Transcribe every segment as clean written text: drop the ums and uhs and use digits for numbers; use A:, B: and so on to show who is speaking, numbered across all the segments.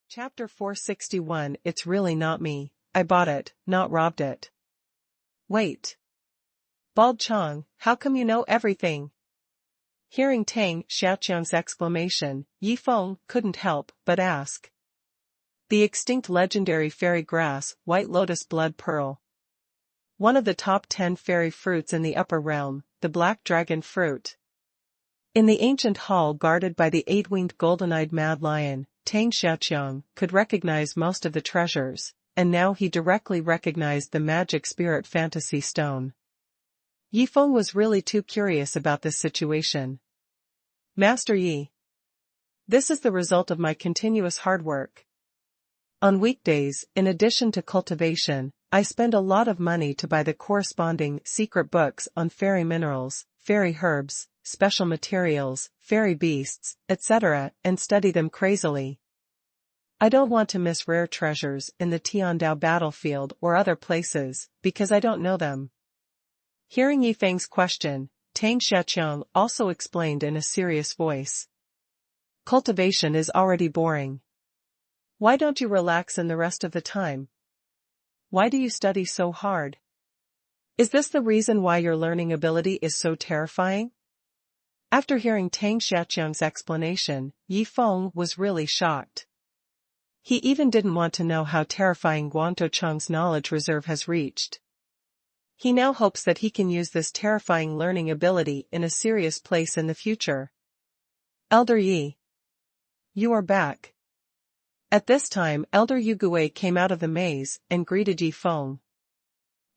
A: Chapter 461. It's really not me. I bought it, not robbed it. Wait. Bald Chong, how come you know everything? Hearing Tang Xiaoqiang's exclamation, Yi Feng couldn't help but ask. The extinct legendary fairy grass, white lotus blood pearl. One of the top 10 fairy fruits in the upper realm, the black dragon fruit. In the ancient hall guarded by the eight-winged golden-eyed mad lion, Tang Xiaoqiang could recognize most of the treasures, and now he directly recognized the magic spirit fantasy stone. Yi Feng was really too curious about this situation. Master Yi. This is the result of my continuous hard work. On weekdays, in addition to cultivation, I spend a lot of money to buy the corresponding secret books on fairy minerals, fairy herbs, special materials, fairy beasts, etc., and study them crazily. I don't want to miss rare treasures in the Tiandao battlefield or other places, because I don't know them. Hearing Yi Feng's question, Tang Xiaoqiang also explained in a serious voice. Cultivation is already boring. Why don't you relax in the rest of the time? Why do you study so hard? Is this the reason why your learning ability is so terrifying? After hearing Tang Xiaoqiang's explanation, Yi Feng was really shocked. He even didn't want to know how terrifying Guantou Cheng's knowledge reserve has reached. He now hopes that he can use this terrifying learning ability in a serious place in the future. Elder Yi. You are back. At this time, Elder Yugui came out of the maze and greeted Yi Feng.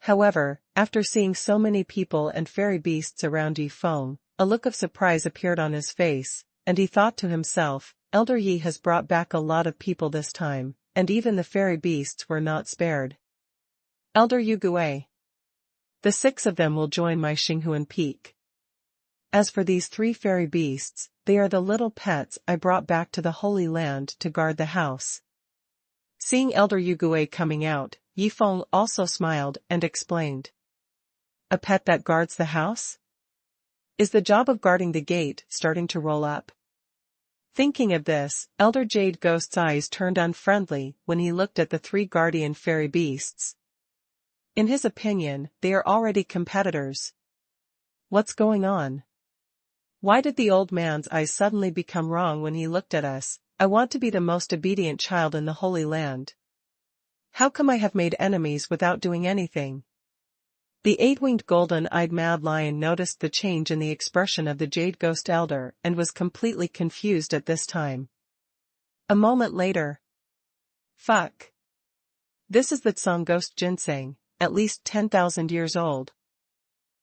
A: However, after seeing so many people and fairy beasts around Yi Feng, a look of surprise appeared on his face, and he thought to himself, Elder Yi has brought back a lot of people this time, and even the fairy beasts were not spared. Elder Yugui. The 6 of them will join my Xinghuan Peak. As for these 3 fairy beasts, they are the little pets I brought back to the Holy Land to guard the house. Seeing Elder Yugui coming out, Yi Feng also smiled and explained. A pet that guards the house? Is the job of guarding the gate starting to roll up? Thinking of this, Elder Jade Ghost's eyes turned unfriendly when he looked at the 3 guardian fairy beasts. In his opinion, they are already competitors. What's going on? Why did the old man's eyes suddenly become wrong when he looked at us? I want to be the most obedient child in the Holy Land. How come I have made enemies without doing anything? The 8-winged golden-eyed mad lion noticed the change in the expression of the Jade Ghost Elder and was completely confused at this time. A moment later. Fuck. This is the Tsang Ghost Ginseng, at least 10,000 years old.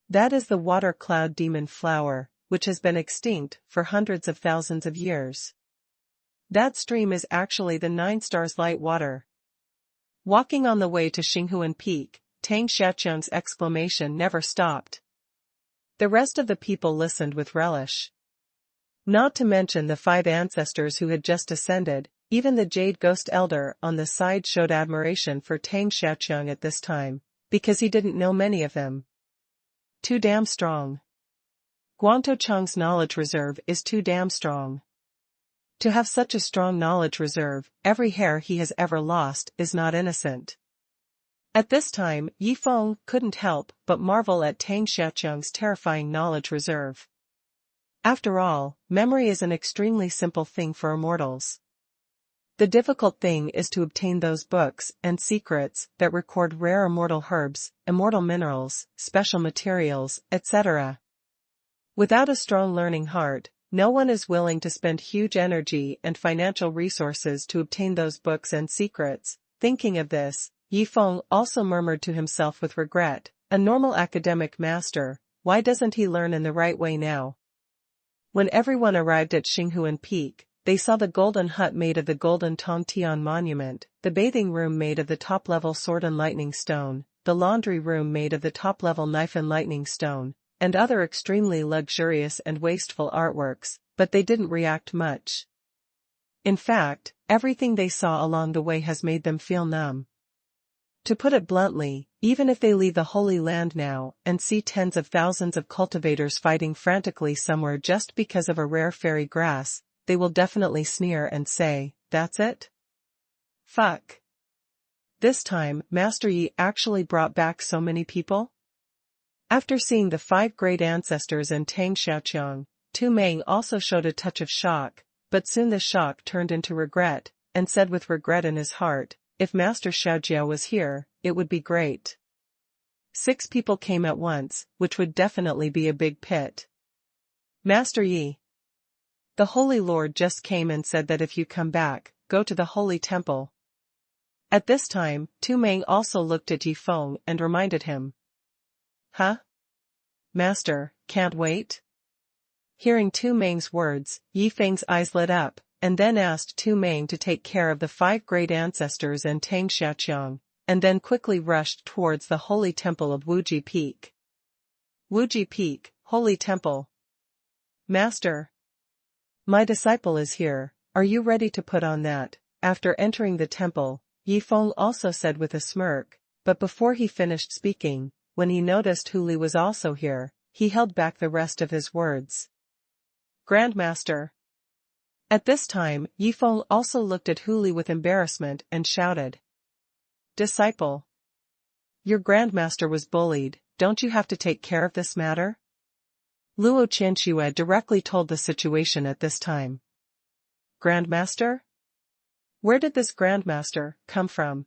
A: That is the water cloud demon flower, which has been extinct for hundreds of thousands of years. That stream is actually the 9 stars light water. Walking on the way to Xinghuan Peak, Tang Xiaoqiang's exclamation never stopped. The rest of the people listened with relish. Not to mention the 5 ancestors who had just ascended, even the Jade Ghost Elder on the side showed admiration for Tang Xiaoqiang at this time, because he didn't know many of them. Too damn strong. Guantou Cheng's knowledge reserve is too damn strong. To have such a strong knowledge reserve, every hair he has ever lost is not innocent. At this time, Yi Feng couldn't help but marvel at Tang Xiaoqiang's terrifying knowledge reserve. After all, memory is an extremely simple thing for immortals. The difficult thing is to obtain those books and secrets that record rare immortal herbs, immortal minerals, special materials, etc. Without a strong learning heart, no one is willing to spend huge energy and financial resources to obtain those books and secrets. Thinking of this, Yi Feng also murmured to himself with regret, a normal academic master, why doesn't he learn in the right way now? When everyone arrived at Xinghuan Peak, they saw the golden hut made of the golden Tongtian monument, the bathing room made of the top-level sword and lightning stone, the laundry room made of the top-level knife and lightning stone, and other extremely luxurious and wasteful artworks, but they didn't react much. In fact, everything they saw along the way has made them feel numb. To put it bluntly, even if they leave the Holy Land now and see tens of thousands of cultivators fighting frantically somewhere just because of a rare fairy grass, they will definitely sneer and say, "That's it? Fuck. This time, Master Yi actually brought back so many people? After seeing the 5 great ancestors and Tang Xiaoqiang, Tu Meng also showed a touch of shock, but soon the shock turned into regret, and said with regret in his heart, if Master Xiaojiao was here, it would be great. 6 people came at once, which would definitely be a big pit. Master Yi. The Holy Lord just came and said that if you come back, go to the Holy Temple. At this time, Tu Meng also looked at Yi Feng and reminded him. Huh? Master, can't wait? Hearing Tu Meng's words, Yi Feng's eyes lit up, and then asked Tu Meng to take care of the 5 great ancestors and Tang Xiaoqiang, and then quickly rushed towards the holy temple of Wuji Peak. Wuji Peak, Holy Temple. Master. My disciple is here, are you ready to put on that? After entering the temple, Yi Feng also said with a smirk, but before he finished speaking, when he noticed Hu Li was also here, he held back the rest of his words. Grandmaster. At this time, Yi Feng also looked at Hu Li with embarrassment and shouted. Disciple. Your grandmaster was bullied, don't you have to take care of this matter? Luo Qianxue directly told the situation at this time. Grandmaster? Where did this grandmaster come from?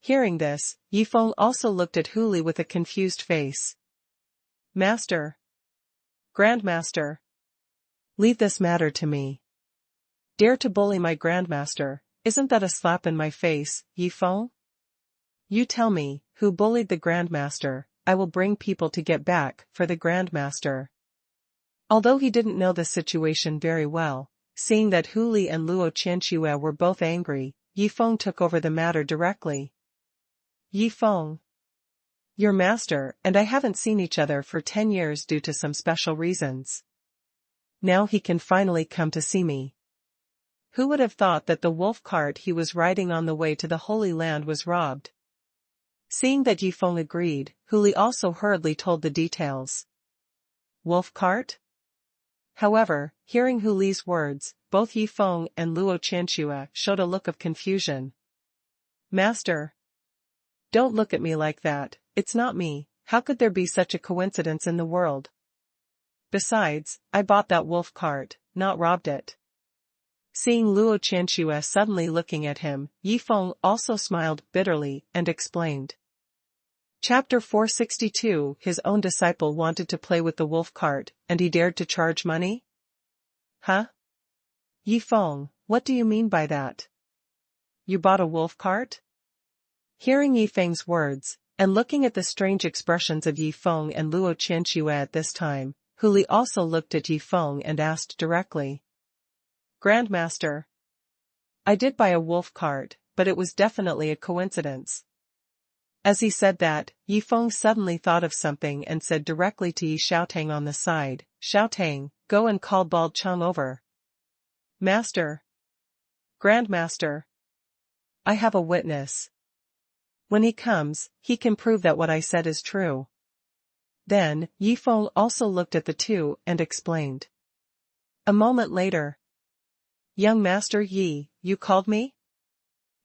A: Hearing this, Yi Feng also looked at Hu Li with a confused face. Master. Grandmaster. Leave this matter to me. Dare to bully my grandmaster, isn't that a slap in my face, Yi Feng? You tell me, who bullied the grandmaster, I will bring people to get back for the grandmaster. Although he didn't know the situation very well, seeing that Hu Li and Luo Qianxue were both angry, Yi Feng took over the matter directly. Yi Feng. Your master and I haven't seen each other for 10 years due to some special reasons. Now he can finally come to see me. Who would have thought that the wolf cart he was riding on the way to the Holy Land was robbed? Seeing that Yi Feng agreed, Hu Li also hurriedly told the details. Wolf cart? However, hearing Hu Li's words, both Yi Feng and Luo Qianxue showed a look of confusion. Master. Don't look at me like that, it's not me, how could there be such a coincidence in the world? Besides, I bought that wolf cart, not robbed it. Seeing Luo Qianxue suddenly looking at him, Yi Feng also smiled bitterly and explained. Chapter 462 His own disciple wanted to play with the wolf cart, and he dared to charge money? Huh? Yi Feng, what do you mean by that? You bought a wolf cart? Hearing Yi Feng's words, and looking at the strange expressions of Yi Feng and Luo Qianxue at this time, Hu Li also looked at Yi Feng and asked directly. Grandmaster. I did buy a wolf cart, but it was definitely a coincidence. As he said that, Yi Feng suddenly thought of something and said directly to Yi Xiaotang on the side, Xiaotang, go and call Bald Cheng over. Master. Grandmaster. I have a witness. When he comes, he can prove that what I said is true. Then, Yi Feng also looked at the two and explained. A moment later. Young Master Yi, you called me?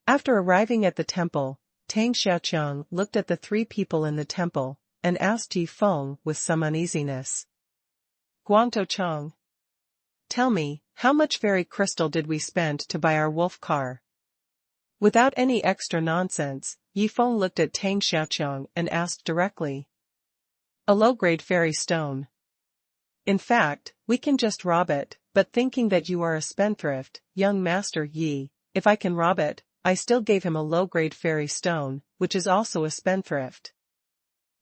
A: After arriving at the temple, Tang Xiaoqiang looked at the 3 people in the temple, and asked Yi Feng with some uneasiness. Guangtou Cheng. Tell me, how much fairy crystal did we spend to buy our wolf car? Without any extra nonsense, Yi Feng looked at Tang Xiaoqiang and asked directly. A low-grade fairy stone. In fact, we can just rob it, but thinking that you are a spendthrift, young Master Yi, if I can rob it, I still gave him a low-grade fairy stone, which is also a spendthrift.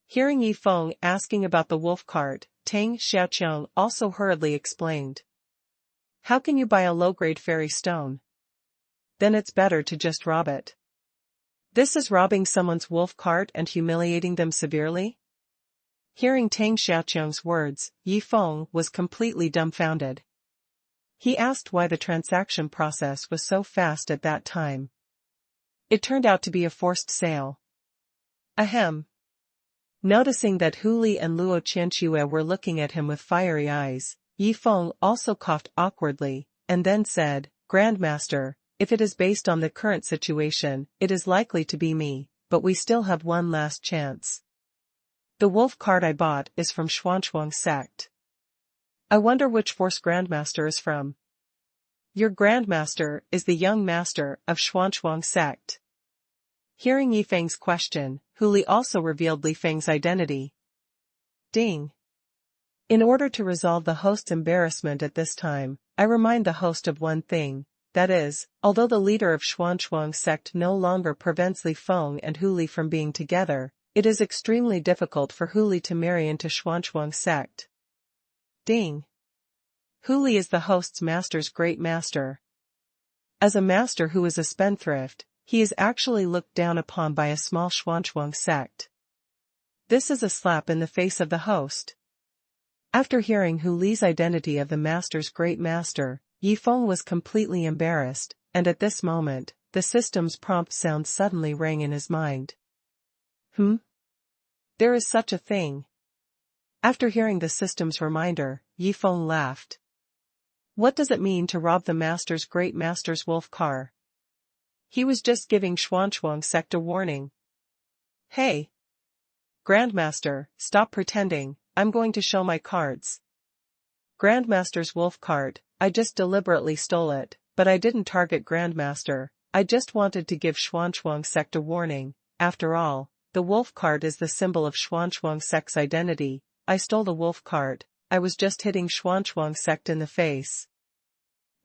A: Hearing Yi Feng asking about the wolf cart, Tang Xiaoqiang also hurriedly explained. How can you buy a low-grade fairy stone? Then it's better to just rob it. This is robbing someone's wolf cart and humiliating them severely? Hearing Tang Xiaoqiang's words, Yi Feng was completely dumbfounded. He asked why the transaction process was so fast at that time. It turned out to be a forced sale. Ahem. Noticing that Hu Li and Luo Qianxue were looking at him with fiery eyes, Yi Feng also coughed awkwardly, and then said, Grandmaster, if it is based on the current situation, it is likely to be me, but we still have one last chance. The wolf card I bought is from Xuanchuang sect. I wonder which Force Grandmaster is from. Your Grandmaster is the young master of Xuanchuang sect. Hearing Yifeng's question, Huli also revealed Li Feng's identity. Ding. In order to resolve the host's embarrassment at this time, I remind the host of one thing, that is, although the leader of Xuanchuang sect no longer prevents Li Feng and Huli from being together, it is extremely difficult for Huli to marry into Xuanchuang sect. Ding. Huli is the host's master's great master. As a master who is a spendthrift, he is actually looked down upon by a small Xuanchuang sect. This is a slap in the face of the host. After hearing Huli's identity of the master's great master, Yifeng was completely embarrassed, and at this moment, the system's prompt sound suddenly rang in his mind. There is such a thing. After hearing the system's reminder, Yifeng laughed. What does it mean to rob the master's great master's wolf car? He was just giving Xuanchuang sect a warning. Hey! Grandmaster, stop pretending, I'm going to show my cards. Grandmaster's wolf card, I just deliberately stole it, but I didn't target Grandmaster, I just wanted to give Xuanchuang sect a warning. After all, the wolf card is the symbol of Xuanchuang sect's identity. I stole the wolf card, I was just hitting Xuanchuang sect in the face.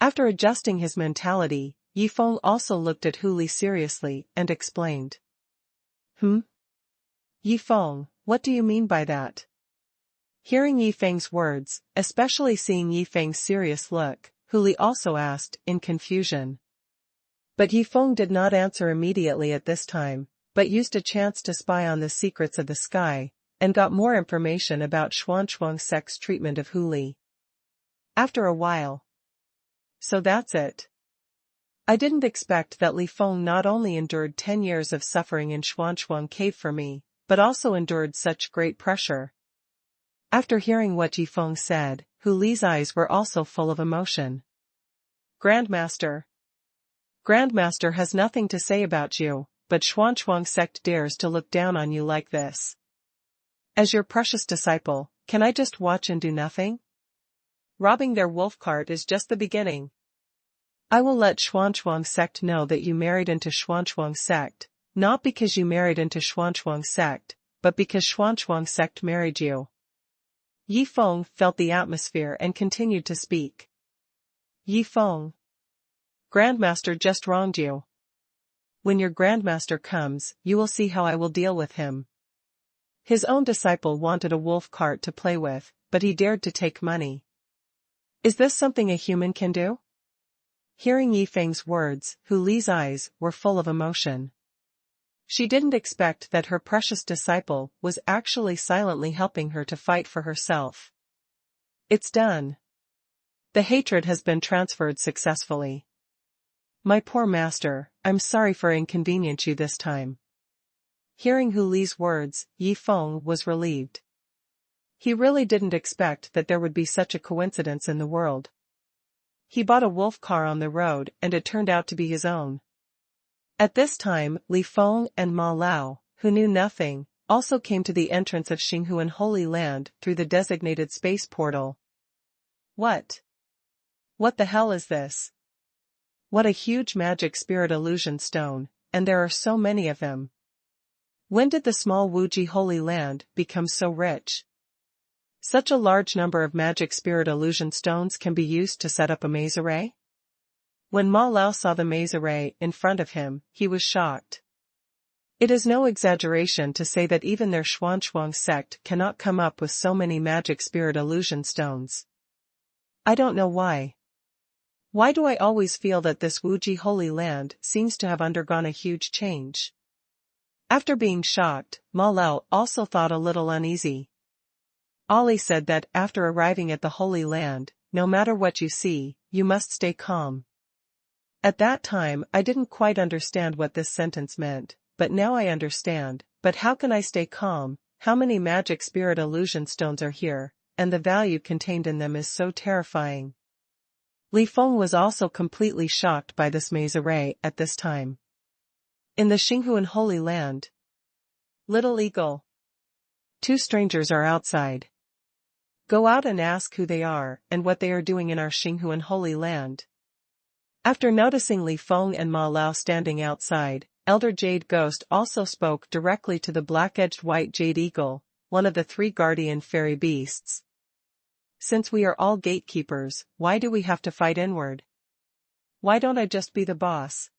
A: After adjusting his mentality, Yifeng also looked at Huli seriously and explained. Yifeng, what do you mean by that? Hearing Yifeng's words, especially seeing Yifeng's serious look, Huli also asked, in confusion. But Yifeng did not answer immediately at this time, but used a chance to spy on the secrets of the sky, and got more information about Xuanchuang sect's treatment of Huli. After a while. So that's it. I didn't expect that Li Feng not only endured 10 years of suffering in Xuanchuang cave for me, but also endured such great pressure. After hearing what Yifeng said, Huli's eyes were also full of emotion. Grandmaster. Grandmaster has nothing to say about you, but Xuanchuang sect dares to look down on you like this. As your precious disciple, can I just watch and do nothing? Robbing their wolf cart is just the beginning. I will let Xuanchuang sect know that you married into Xuanchuang sect, not because you married into Xuanchuang sect, but because Xuanchuang sect married you. Yifeng felt the atmosphere and continued to speak. Yifeng. Grandmaster just wronged you. When your Grandmaster comes, you will see how I will deal with him. His own disciple wanted a wolf cart to play with, but he dared to take money. Is this something a human can do? Hearing Yifeng's words, Huli's eyes were full of emotion. She didn't expect that her precious disciple was actually silently helping her to fight for herself. It's done. The hatred has been transferred successfully. My poor master, I'm sorry for inconvenience you this time. Hearing Huli's words, Yifeng was relieved. He really didn't expect that there would be such a coincidence in the world. He bought a wolf car on the road and it turned out to be his own. At this time, Li Feng and Ma Lao, who knew nothing, also came to the entrance of Xinghuan Holy Land through the designated space portal. What? What the hell is this? What a huge magic spirit illusion stone, and there are so many of them. When did the small Wuji Holy Land become so rich? Such a large number of magic spirit illusion stones can be used to set up a maze array? When Ma Lao saw the maze array in front of him, he was shocked. It is no exaggeration to say that even their Xuanchuang sect cannot come up with so many magic spirit illusion stones. I don't know why. Why do I always feel that this Wuji Holy Land seems to have undergone a huge change? After being shocked, Ma Lao also thought a little uneasy. Ali said that after arriving at the Holy Land, no matter what you see, you must stay calm. At that time I didn't quite understand what this sentence meant, but now I understand. But how can I stay calm? How many magic spirit illusion stones are here, and the value contained in them is so terrifying. Li Feng was also completely shocked by this maze array at this time. In the Xinghuan Holy Land. Little Eagle. Two strangers are outside. Go out and ask who they are and what they are doing in our Xinghuan Holy Land. After noticing Li Feng and Ma Lao standing outside, Elder Jade Ghost also spoke directly to the black-edged white jade eagle, one of the three guardian fairy beasts. Since we are all gatekeepers, why do we have to fight inward? Why don't I just be the boss?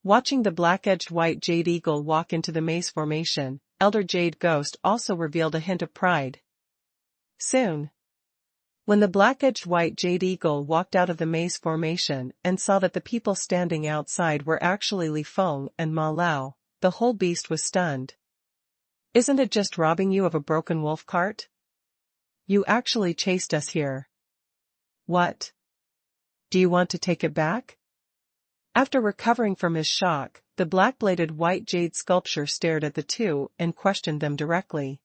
A: Watching the black-edged white jade eagle walk into the maze formation, Elder Jade Ghost also revealed a hint of pride. Soon, when the black-edged white jade eagle walked out of the maze formation and saw that the people standing outside were actually Li Feng and Ma Lao, the whole beast was stunned. Isn't it just robbing you of a broken wolf cart? You actually chased us here. What? Do you want to take it back? After recovering from his shock, the black-bladed white jade sculpture stared at the two and questioned them directly.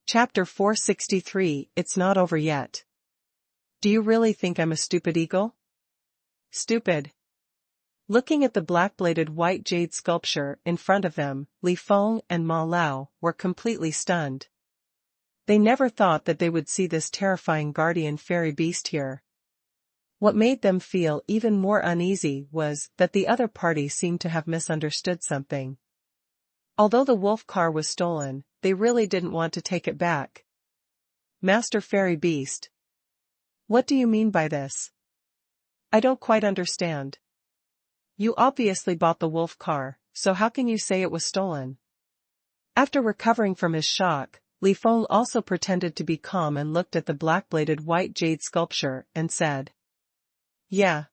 A: Chapter 463, It's not over yet. Do you really think I'm a stupid eagle? Stupid. Looking at the black-bladed white jade sculpture in front of them, Li Feng and Ma Lao were completely stunned. They never thought that they would see this terrifying guardian fairy beast here. What made them feel even more uneasy was that the other party seemed to have misunderstood something. Although the wolf car was stolen, they really didn't want to take it back. Master Fairy Beast. What do you mean by this? I don't quite understand. You obviously bought the wolf car, so how can you say it was stolen? After recovering from his shock, Li Feng also pretended to be calm and looked at the black-bladed white jade sculpture and said, Yeah.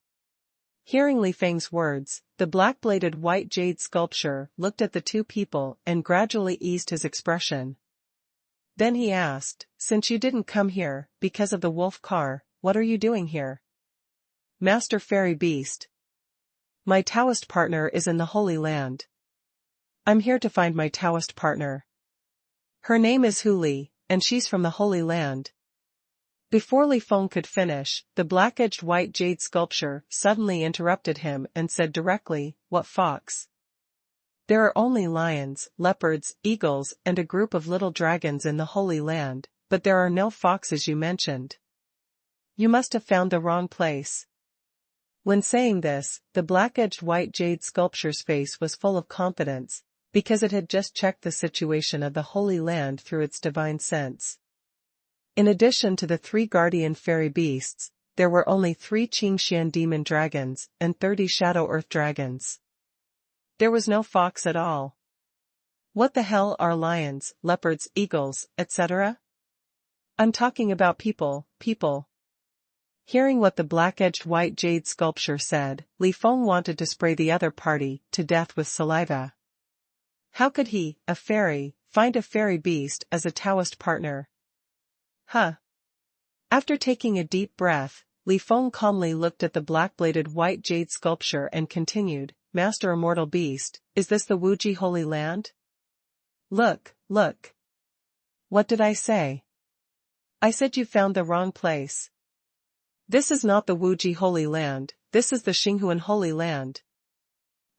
A: Hearing Li Feng's words, the black-bladed white jade sculpture looked at the two people and gradually eased his expression. Then he asked, Since you didn't come here because of the wolf car, what are you doing here? Master Fairy Beast. My Taoist partner is in the Holy Land. I'm here to find my Taoist partner. Her name is Hu Li, and she's from the Holy Land. Before Li Feng could finish, the black-edged white jade sculpture suddenly interrupted him and said directly, What fox? There are only lions, leopards, eagles, and a group of little dragons in the Holy Land, but there are no foxes you mentioned. You must have found the wrong place. When saying this, the black-edged white jade sculpture's face was full of confidence, because it had just checked the situation of the Holy Land through its divine sense. In addition to the three guardian fairy beasts, there were only 3 Qingxian demon dragons and 30 Shadow Earth dragons. There was no fox at all. What the hell are lions, leopards, eagles, etc.? I'm talking about people. Hearing what the black-edged white jade sculpture said, Li Feng wanted to spray the other party to death with saliva. How could he, a fairy, find a fairy beast as a Taoist partner? Huh. After taking a deep breath, Li Feng calmly looked at the black-bladed white jade sculpture and continued, Master Immortal Beast, is this the Wuji Holy Land? Look. What did I say? I said you found the wrong place. This is not the Wuji Holy Land, this is the Xinghuan Holy Land.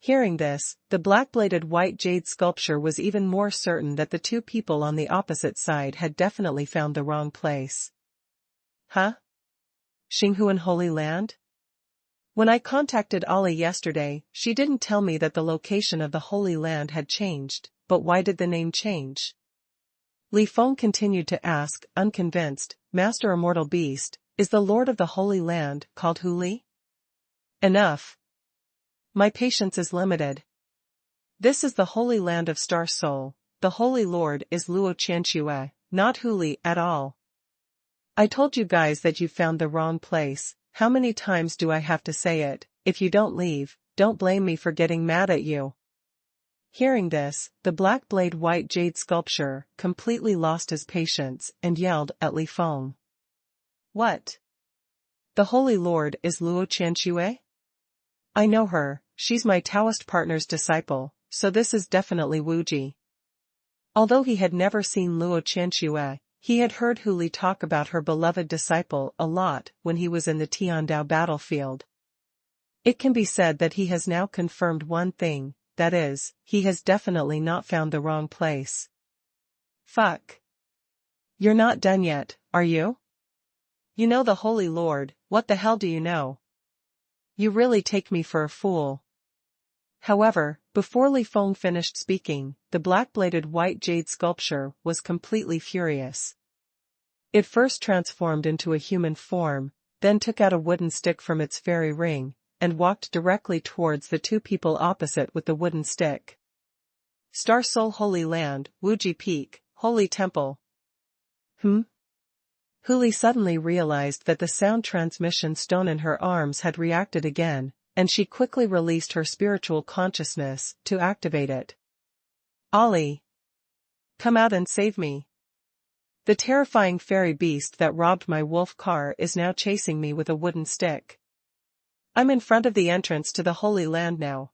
A: Hearing this, the black-bladed white jade sculpture was even more certain that the two people on the opposite side had definitely found the wrong place. Huh? Xinghuan Holy Land? When I contacted Ali yesterday, she didn't tell me that the location of the Holy Land had changed, but why did the name change? Li Feng continued to ask, unconvinced, Master Immortal Beast, is the Lord of the Holy Land called Hu Li? Enough. My patience is limited. This is the Holy Land of Star Soul, the Holy Lord is Luo Qianxue, not Hu Li at all. I told you guys that you found the wrong place, how many times do I have to say it? If you don't leave, don't blame me for getting mad at you. Hearing this, the black-blade white jade sculpture completely lost his patience and yelled at Li Feng. What? The Holy Lord is Luo Qianxue? I know her, she's my Taoist partner's disciple, so this is definitely Wuji. Although he had never seen Luo Qianxue, He had heard Hu Li talk about her beloved disciple a lot when he was in the Tiandao battlefield. It can be said that he has now confirmed one thing, that is, he has definitely not found the wrong place. Fuck. You're not done yet, are you? You know the Holy Lord, what the hell do you know? You really take me for a fool. However, before Li Feng finished speaking, the black-bladed white jade sculpture was completely furious. It first transformed into a human form, then took out a wooden stick from its fairy ring, and walked directly towards the two people opposite with the wooden stick. Star Soul Holy Land, Wuji Peak, Holy Temple. Hu Li suddenly realized that the sound transmission stone in her arms had reacted again, and she quickly released her spiritual consciousness to activate it. Ali! Come out and save me. The terrifying fairy beast that robbed my wolf car is now chasing me with a wooden stick. I'm in front of the entrance to the Holy Land now.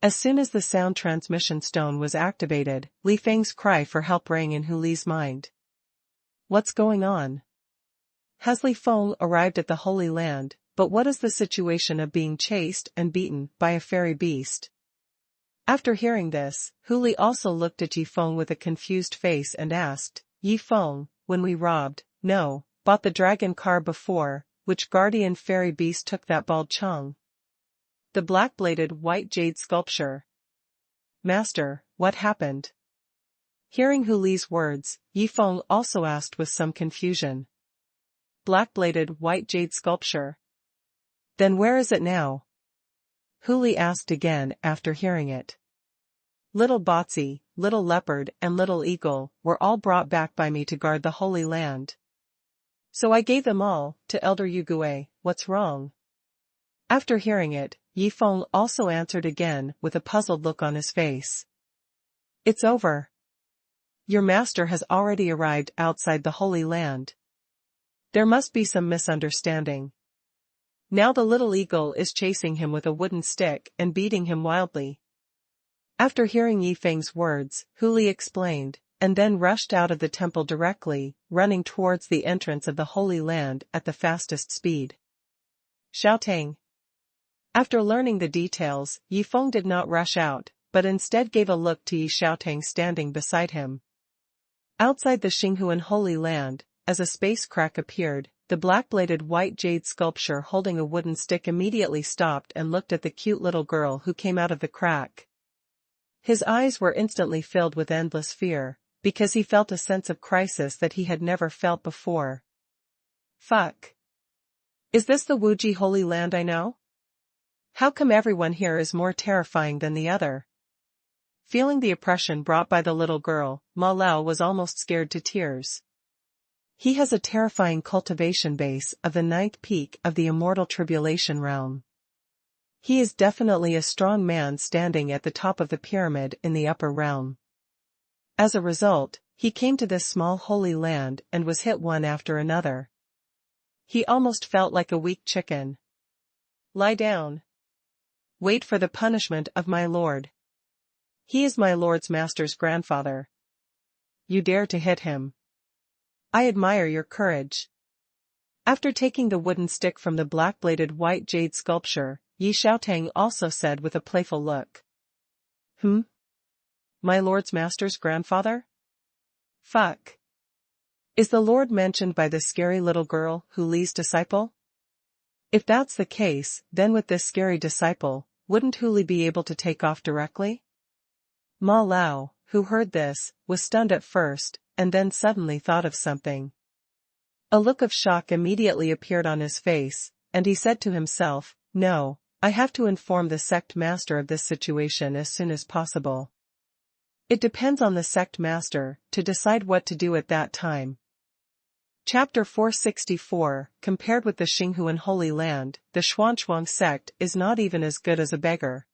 A: As soon as the sound transmission stone was activated, Li Feng's cry for help rang in Hu Li's mind. What's going on? Has Li Feng arrived at the Holy Land, but what is the situation of being chased and beaten by a fairy beast? After hearing this, Hu Li also looked at Yi Feng with a confused face and asked, Yi Feng, when we bought the dragon car before, which guardian fairy beast took that bald Chang? The black-bladed white jade sculpture. Master, what happened? Hearing Hu Li's words, Yi Feng also asked with some confusion. Black-bladed white jade sculpture. Then where is it now? Hu Li asked again after hearing it. Little Botsy, Little Leopard and Little Eagle were all brought back by me to guard the Holy Land. So I gave them all to Elder Yugue. What's wrong? After hearing it, Yi Feng also answered again with a puzzled look on his face. It's over. Your master has already arrived outside the Holy Land. There must be some misunderstanding. Now the little eagle is chasing him with a wooden stick and beating him wildly. After hearing Yi Feng's words, Hu Li explained, and then rushed out of the temple directly, running towards the entrance of the Holy Land at the fastest speed. Xiaotang. After learning the details, Yi Feng did not rush out, but instead gave a look to Yi Xiaotang standing beside him. Outside the Xinghuan Holy Land, as a space crack appeared, the black-bladed white jade sculpture holding a wooden stick immediately stopped and looked at the cute little girl who came out of the crack. His eyes were instantly filled with endless fear, because he felt a sense of crisis that he had never felt before. Fuck. Is this the Wuji Holy Land I know? How come everyone here is more terrifying than the other? Feeling the oppression brought by the little girl, Ma Lao was almost scared to tears. He has a terrifying cultivation base of the 9th peak of the immortal tribulation realm. He is definitely a strong man standing at the top of the pyramid in the upper realm. As a result, he came to this small holy land and was hit one after another. He almost felt like a weak chicken. Lie down. Wait for the punishment of my lord. He is my lord's master's grandfather. You dare to hit him. I admire your courage. After taking the wooden stick from the black-bladed white jade sculpture, Yi Xiaotang also said with a playful look. My lord's master's grandfather? Fuck. Is the lord mentioned by this scary little girl, Hu Li's disciple? If that's the case, then with this scary disciple, wouldn't Hu Li be able to take off directly? Ma Lao, who heard this, was stunned at first, and then suddenly thought of something. A look of shock immediately appeared on his face, and he said to himself, No, I have to inform the sect master of this situation as soon as possible. It depends on the sect master to decide what to do at that time. Chapter 464, compared with the Xinghuan Holy Land, the Xuanchuang sect is not even as good as a beggar.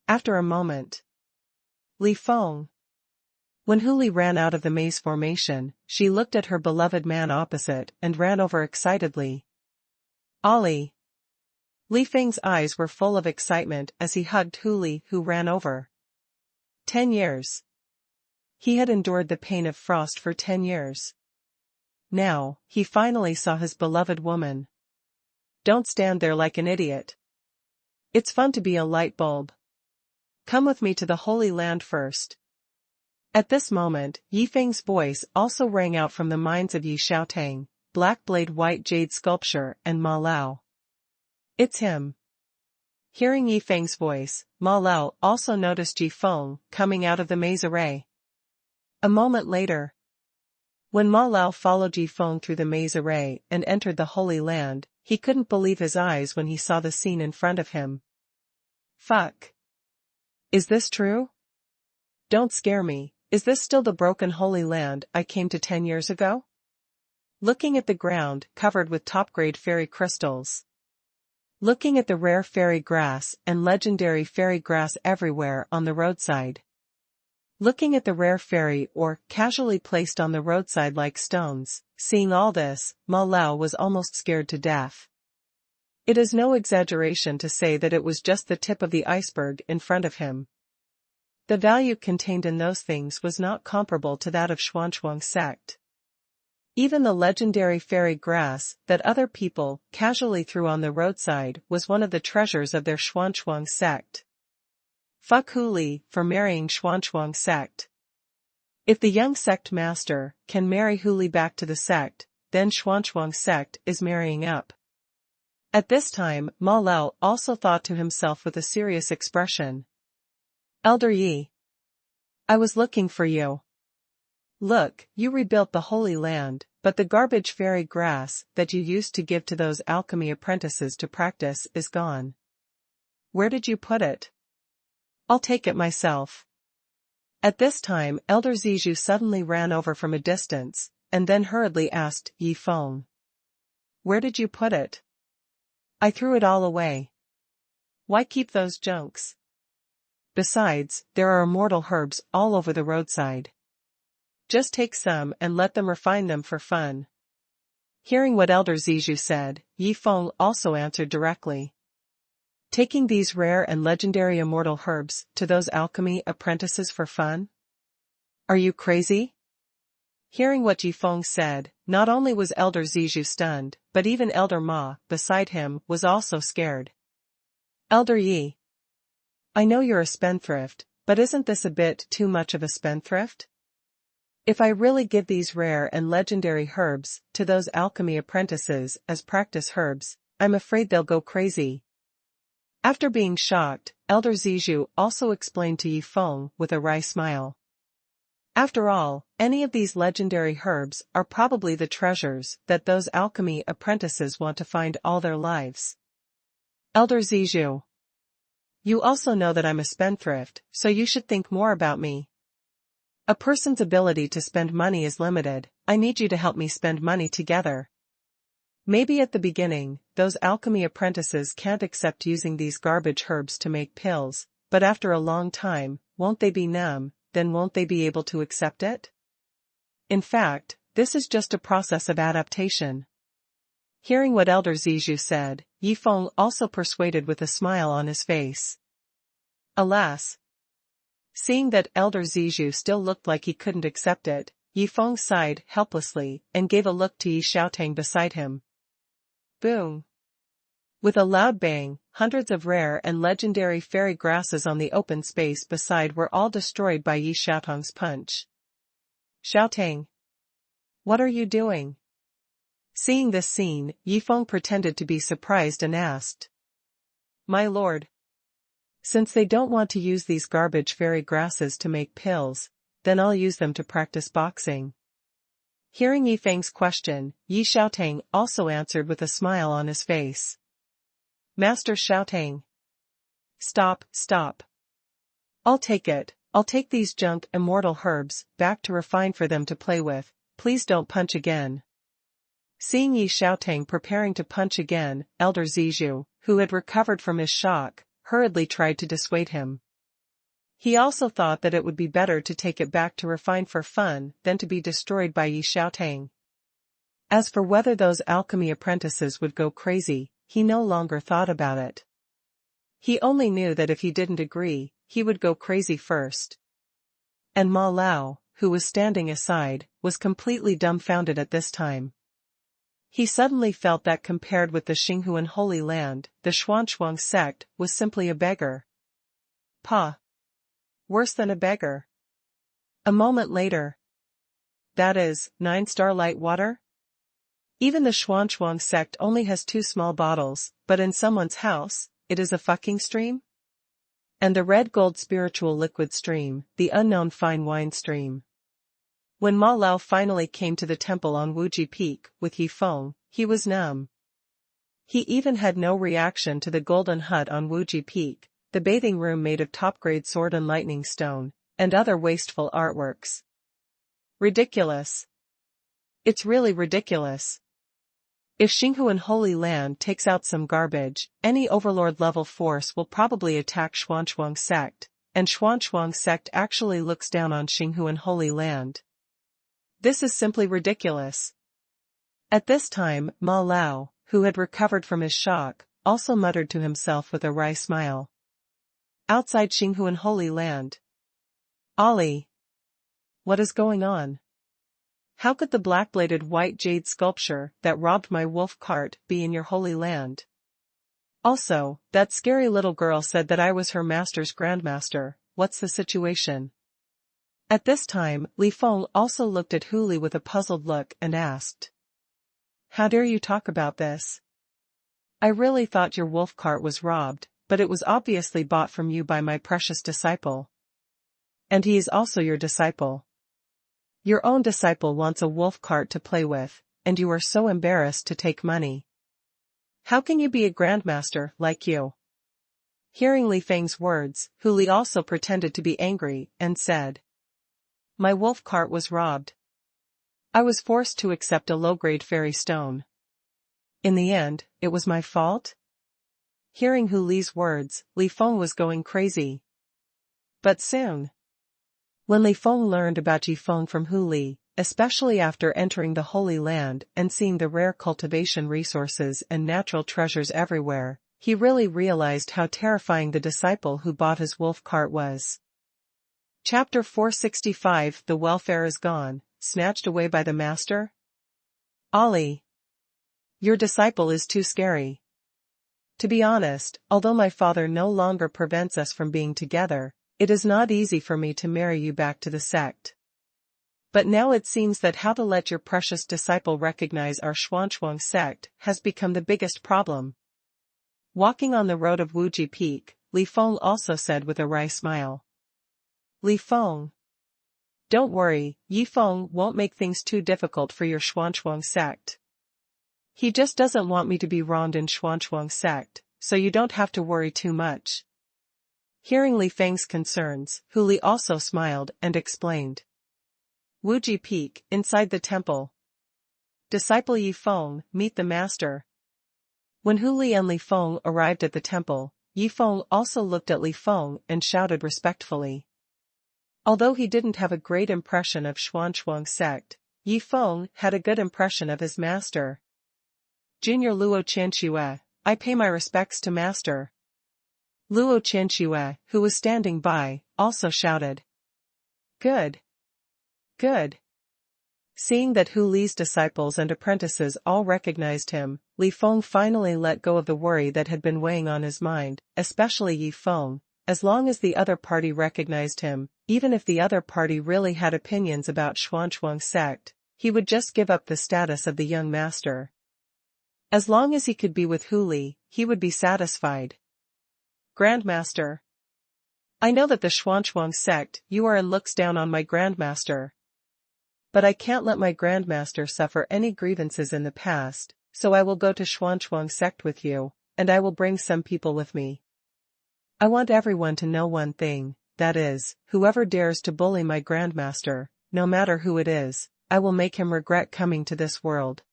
A: After a moment. Li Feng. When Hu Li ran out of the maze formation, she looked at her beloved man opposite and ran over excitedly. Ollie. Li Feng's eyes were full of excitement as he hugged Hu Li, who ran over. 10 years. He had endured the pain of frost for 10 years. Now, he finally saw his beloved woman. Don't stand there like an idiot. It's fun to be a light bulb. Come with me to the Holy Land first. At this moment, Yifeng's voice also rang out from the minds of Yi Xiaotang, Black Blade White Jade Sculpture and Ma Lao. It's him. Hearing Yifeng's voice, Ma Lao also noticed Yi Feng coming out of the maze array. A moment later, when Ma Lao followed Yi Feng through the maze array and entered the Holy Land, he couldn't believe his eyes when he saw the scene in front of him. Fuck. Is this true? Don't scare me. Is this still the broken Holy Land I came to 10 years ago? Looking at the ground covered with top-grade fairy crystals. Looking at the rare fairy grass and legendary fairy grass everywhere on the roadside. Looking at the rare fairy ore casually placed on the roadside like stones, seeing all this, Ma Lao was almost scared to death. It is no exaggeration to say that it was just the tip of the iceberg in front of him. The value contained in those things was not comparable to that of Xuanchuang's sect. Even the legendary fairy grass that other people casually threw on the roadside was one of the treasures of their Xuanchuang sect. Fuck Hu Li for marrying Xuanchuang sect. If the young sect master can marry Hu Li back to the sect, then Xuanchuang sect is marrying up. At this time, Ma Lao also thought to himself with a serious expression. Elder Yi. I was looking for you. Look, you rebuilt the Holy Land, but the garbage fairy grass that you used to give to those alchemy apprentices to practice is gone. Where did you put it? I'll take it myself. At this time, Elder Zizhu suddenly ran over from a distance, and then hurriedly asked Yi Feng. Where did you put it? I threw it all away. Why keep those junks? Besides, there are immortal herbs all over the roadside. Just take some and let them refine them for fun. Hearing what Elder Zizhu said, Yi Feng also answered directly. Taking these rare and legendary immortal herbs to those alchemy apprentices for fun? Are you crazy? Hearing what Yi Feng said, not only was Elder Zizhu stunned, but even Elder Ma, beside him, was also scared. Elder Yi. I know you're a spendthrift, but isn't this a bit too much of a spendthrift? If I really give these rare and legendary herbs to those alchemy apprentices as practice herbs, I'm afraid they'll go crazy. After being shocked, Elder Zizhu also explained to Yi Feng with a wry smile. After all, any of these legendary herbs are probably the treasures that those alchemy apprentices want to find all their lives. Elder Zizhu. You also know that I'm a spendthrift, so you should think more about me. A person's ability to spend money is limited. I need you to help me spend money together. Maybe at the beginning, those alchemy apprentices can't accept using these garbage herbs to make pills, but after a long time, won't they be numb, then won't they be able to accept it? In fact, this is just a process of adaptation. Hearing what Elder Zizhu said, Yi Feng also persuaded with a smile on his face. Alas! Seeing that Elder Zizhu still looked like he couldn't accept it, Yi Feng sighed helplessly and gave a look to Yi Xiaotang beside him. Boom! With a loud bang, hundreds of rare and legendary fairy grasses on the open space beside were all destroyed by Yi Xiaotang's punch. Xiaotang! What are you doing? Seeing this scene, Yi Feng pretended to be surprised and asked. My lord. Since they don't want to use these garbage fairy grasses to make pills, then I'll use them to practice boxing. Hearing Yi Feng's question, Yi Xiaotang also answered with a smile on his face. Master Xiaotang. Stop. I'll take it. I'll take these junk immortal herbs back to refine for them to play with. Please don't punch again. Seeing Yi Xiaotang preparing to punch again, Elder Zizhu, who had recovered from his shock, hurriedly tried to dissuade him. He also thought that it would be better to take it back to refine for fun than to be destroyed by Yi Xiaotang. As for whether those alchemy apprentices would go crazy, he no longer thought about it. He only knew that if he didn't agree, he would go crazy first. And Ma Lao, who was standing aside, was completely dumbfounded at this time. He suddenly felt that compared with the Xinghuan Holy Land, the Xuanzhuang sect was simply a beggar. Worse than a beggar. A moment later. That is, 9 starlight water? Even the Xuanzhuang sect only has 2 small bottles, but in someone's house, it is a fucking stream? And the red gold spiritual liquid stream, the unknown fine wine stream. When Ma Lao finally came to the temple on Wuji Peak with Yifeng, he was numb. He even had no reaction to the golden hut on Wuji Peak, the bathing room made of top-grade sword and lightning stone, and other wasteful artworks. Ridiculous. It's really ridiculous. If Xinghuan Holy Land takes out some garbage, any overlord-level force will probably attack Xuanzhuang sect, and Xuanzhuang sect actually looks down on Xinghuan Holy Land. This is simply ridiculous. At this time, Ma Lao, who had recovered from his shock, also muttered to himself with a wry smile. Outside Xinghuan Holy Land. Ali. What is going on? How could the black-bladed white jade sculpture that robbed my wolf cart be in your holy land? Also, that scary little girl said that I was her master's grandmaster. What's the situation? At this time, Li Feng also looked at Hu Li with a puzzled look and asked. How dare you talk about this? I really thought your wolf cart was robbed, but it was obviously bought from you by my precious disciple. And he is also your disciple. Your own disciple wants a wolf cart to play with, and you are so embarrassed to take money. How can you be a grandmaster like you? Hearing Li Feng's words, Hu Li also pretended to be angry and said. My wolf cart was robbed. I was forced to accept a low-grade fairy stone. In the end, it was my fault? Hearing Hu Li's words, Li Feng was going crazy. But soon. When Li Feng learned about Yifeng from Hu Li, especially after entering the Holy Land and seeing the rare cultivation resources and natural treasures everywhere, he really realized how terrifying the disciple who bought his wolf cart was. Chapter 465 The welfare is gone, snatched away by the master? Ali. Your disciple is too scary. To be honest, although my father no longer prevents us from being together, it is not easy for me to marry you back to the sect. But now it seems that how to let your precious disciple recognize our Xuanzhuang sect has become the biggest problem. Walking on the road of Wuji Peak, Li Feng also said with a wry smile. Li Feng. Don't worry, Yifeng won't make things too difficult for your Xuanzhuang sect. He just doesn't want me to be wronged in Xuanzhuang sect, so you don't have to worry too much. Hearing Li Feng's concerns, Hu Li also smiled and explained. Wuji Peak, inside the temple. Disciple Yifeng, meet the master. When Hu Li and Li Feng arrived at the temple, Yifeng also looked at Li Feng and shouted respectfully. Although he didn't have a great impression of Xuanzhuang sect, Yifeng had a good impression of his master. Junior Luo Qianxue, I pay my respects to master. Luo Qianxue, who was standing by, also shouted. Good. Good. Seeing that Hu Li's disciples and apprentices all recognized him, Li Feng finally let go of the worry that had been weighing on his mind, especially Yifeng. As long as the other party recognized him, even if the other party really had opinions about Xuanzhuang sect, he would just give up the status of the young master. As long as he could be with Hu Li, he would be satisfied. Grandmaster. I know that the Xuanzhuang sect you are in looks down on my grandmaster. But I can't let my grandmaster suffer any grievances in the past, so I will go to Xuanzhuang sect with you, and I will bring some people with me. I want everyone to know one thing, that is, whoever dares to bully my grandmaster, no matter who it is, I will make him regret coming to this world.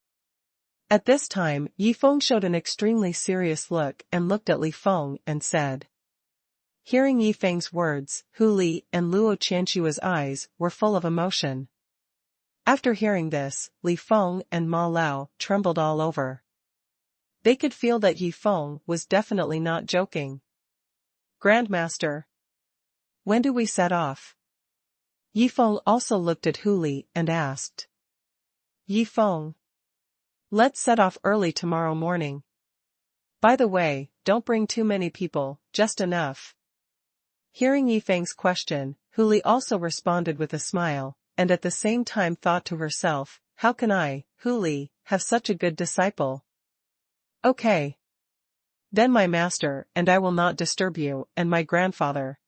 A: At this time, Yifeng showed an extremely serious look and looked at Li Feng and said. Hearing Yifeng's words, Hu Li and Luo Qianxue's eyes were full of emotion. After hearing this, Li Feng and Ma Lao trembled all over. They could feel that Yifeng was definitely not joking. Grandmaster. When do we set off? Yifeng also looked at Huli and asked. Yifeng. Let's set off early tomorrow morning. By the way, don't bring too many people, just enough. Hearing Yifeng's question, Huli also responded with a smile, and at the same time thought to herself, how can I, Huli, have such a good disciple? Okay. Then my master and I will not disturb you and my grandfather.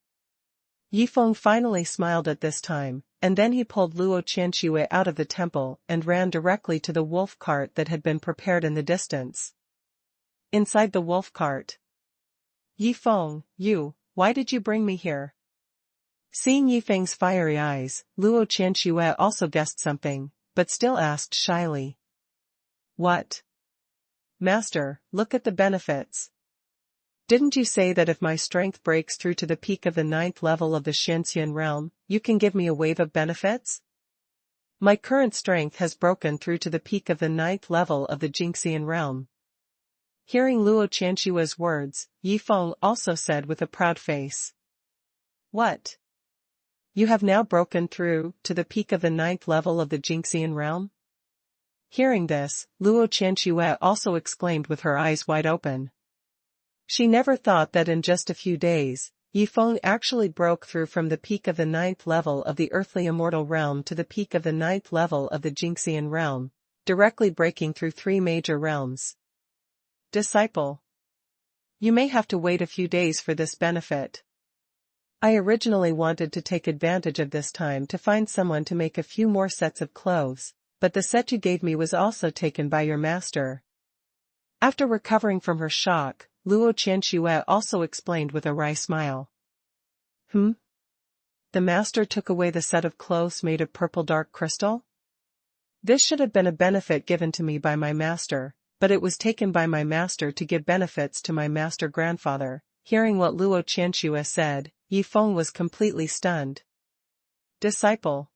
A: Yifeng finally smiled at this time, and then he pulled Luo Qianxue out of the temple and ran directly to the wolf cart that had been prepared in the distance. Inside the wolf cart. Yifeng, why did you bring me here? Seeing Yifeng's fiery eyes, Luo Qianxue also guessed something, but still asked shyly. What? Master, look at the benefits. Didn't you say that if my strength breaks through to the peak of the 9th level of the Shenxian realm, you can give me a wave of benefits? My current strength has broken through to the peak of the 9th level of the Jingxian realm. Hearing Luo Qianxue's words, Yifeng also said with a proud face. What? You have now broken through to the peak of the 9th level of the Jingxian realm? Hearing this, Luo Qianxue also exclaimed with her eyes wide open. She never thought that in just a few days, Yifeng actually broke through from the peak of the 9th level of the earthly immortal realm to the peak of the 9th level of the Jingxian realm, directly breaking through 3 major realms. Disciple. You may have to wait a few days for this benefit. I originally wanted to take advantage of this time to find someone to make a few more sets of clothes, but the set you gave me was also taken by your master. After recovering from her shock, Luo Qianxue also explained with a wry smile. The master took away the set of clothes made of purple dark crystal? This should have been a benefit given to me by my master, but it was taken by my master to give benefits to my master grandfather. Hearing what Luo Qianxue said, Yifeng was completely stunned. Disciple.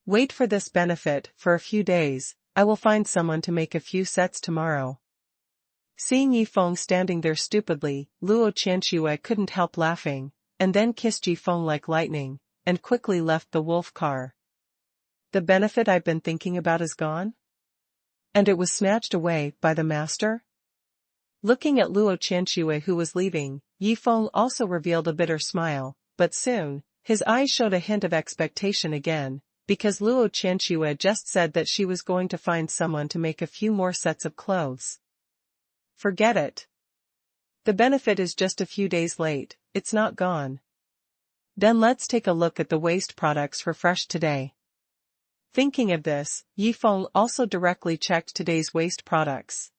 A: Wait for this benefit for a few days, I will find someone to make a few sets tomorrow. Seeing Yifeng standing there stupidly, Luo Qianxue couldn't help laughing, and then kissed Yifeng like lightning, and quickly left the wolf car. The benefit I've been thinking about is gone? And it was snatched away by the master? Looking at Luo Qianxue who was leaving, Yifeng also revealed a bitter smile, but soon, his eyes showed a hint of expectation again, because Luo Qianxue just said that she was going to find someone to make a few more sets of clothes. Forget it. The benefit is just a few days late, it's not gone. Then let's take a look at the waste products for fresh today. Thinking of this, Yifeng also directly checked today's waste products.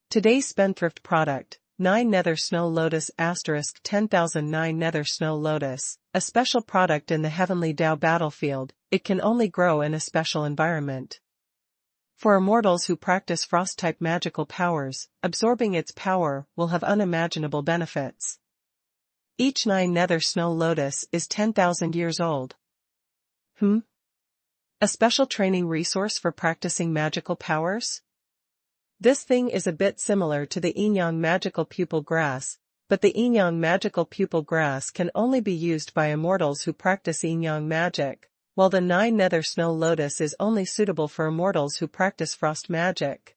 A: Today's spendthrift product, 9 Nether Snow Lotus * 10,009 Nether Snow Lotus, a special product in the Heavenly Dao battlefield, it can only grow in a special environment. For immortals who practice frost-type magical powers, absorbing its power will have unimaginable benefits. Each 9 Nether Snow Lotus is 10,000 years old. A special training resource for practicing magical powers? This thing is a bit similar to the Yin-Yang magical pupil grass, but the Yin-Yang magical pupil grass can only be used by immortals who practice Yin-Yang magic, while the 9 Nether Snow Lotus is only suitable for immortals who practice frost magic.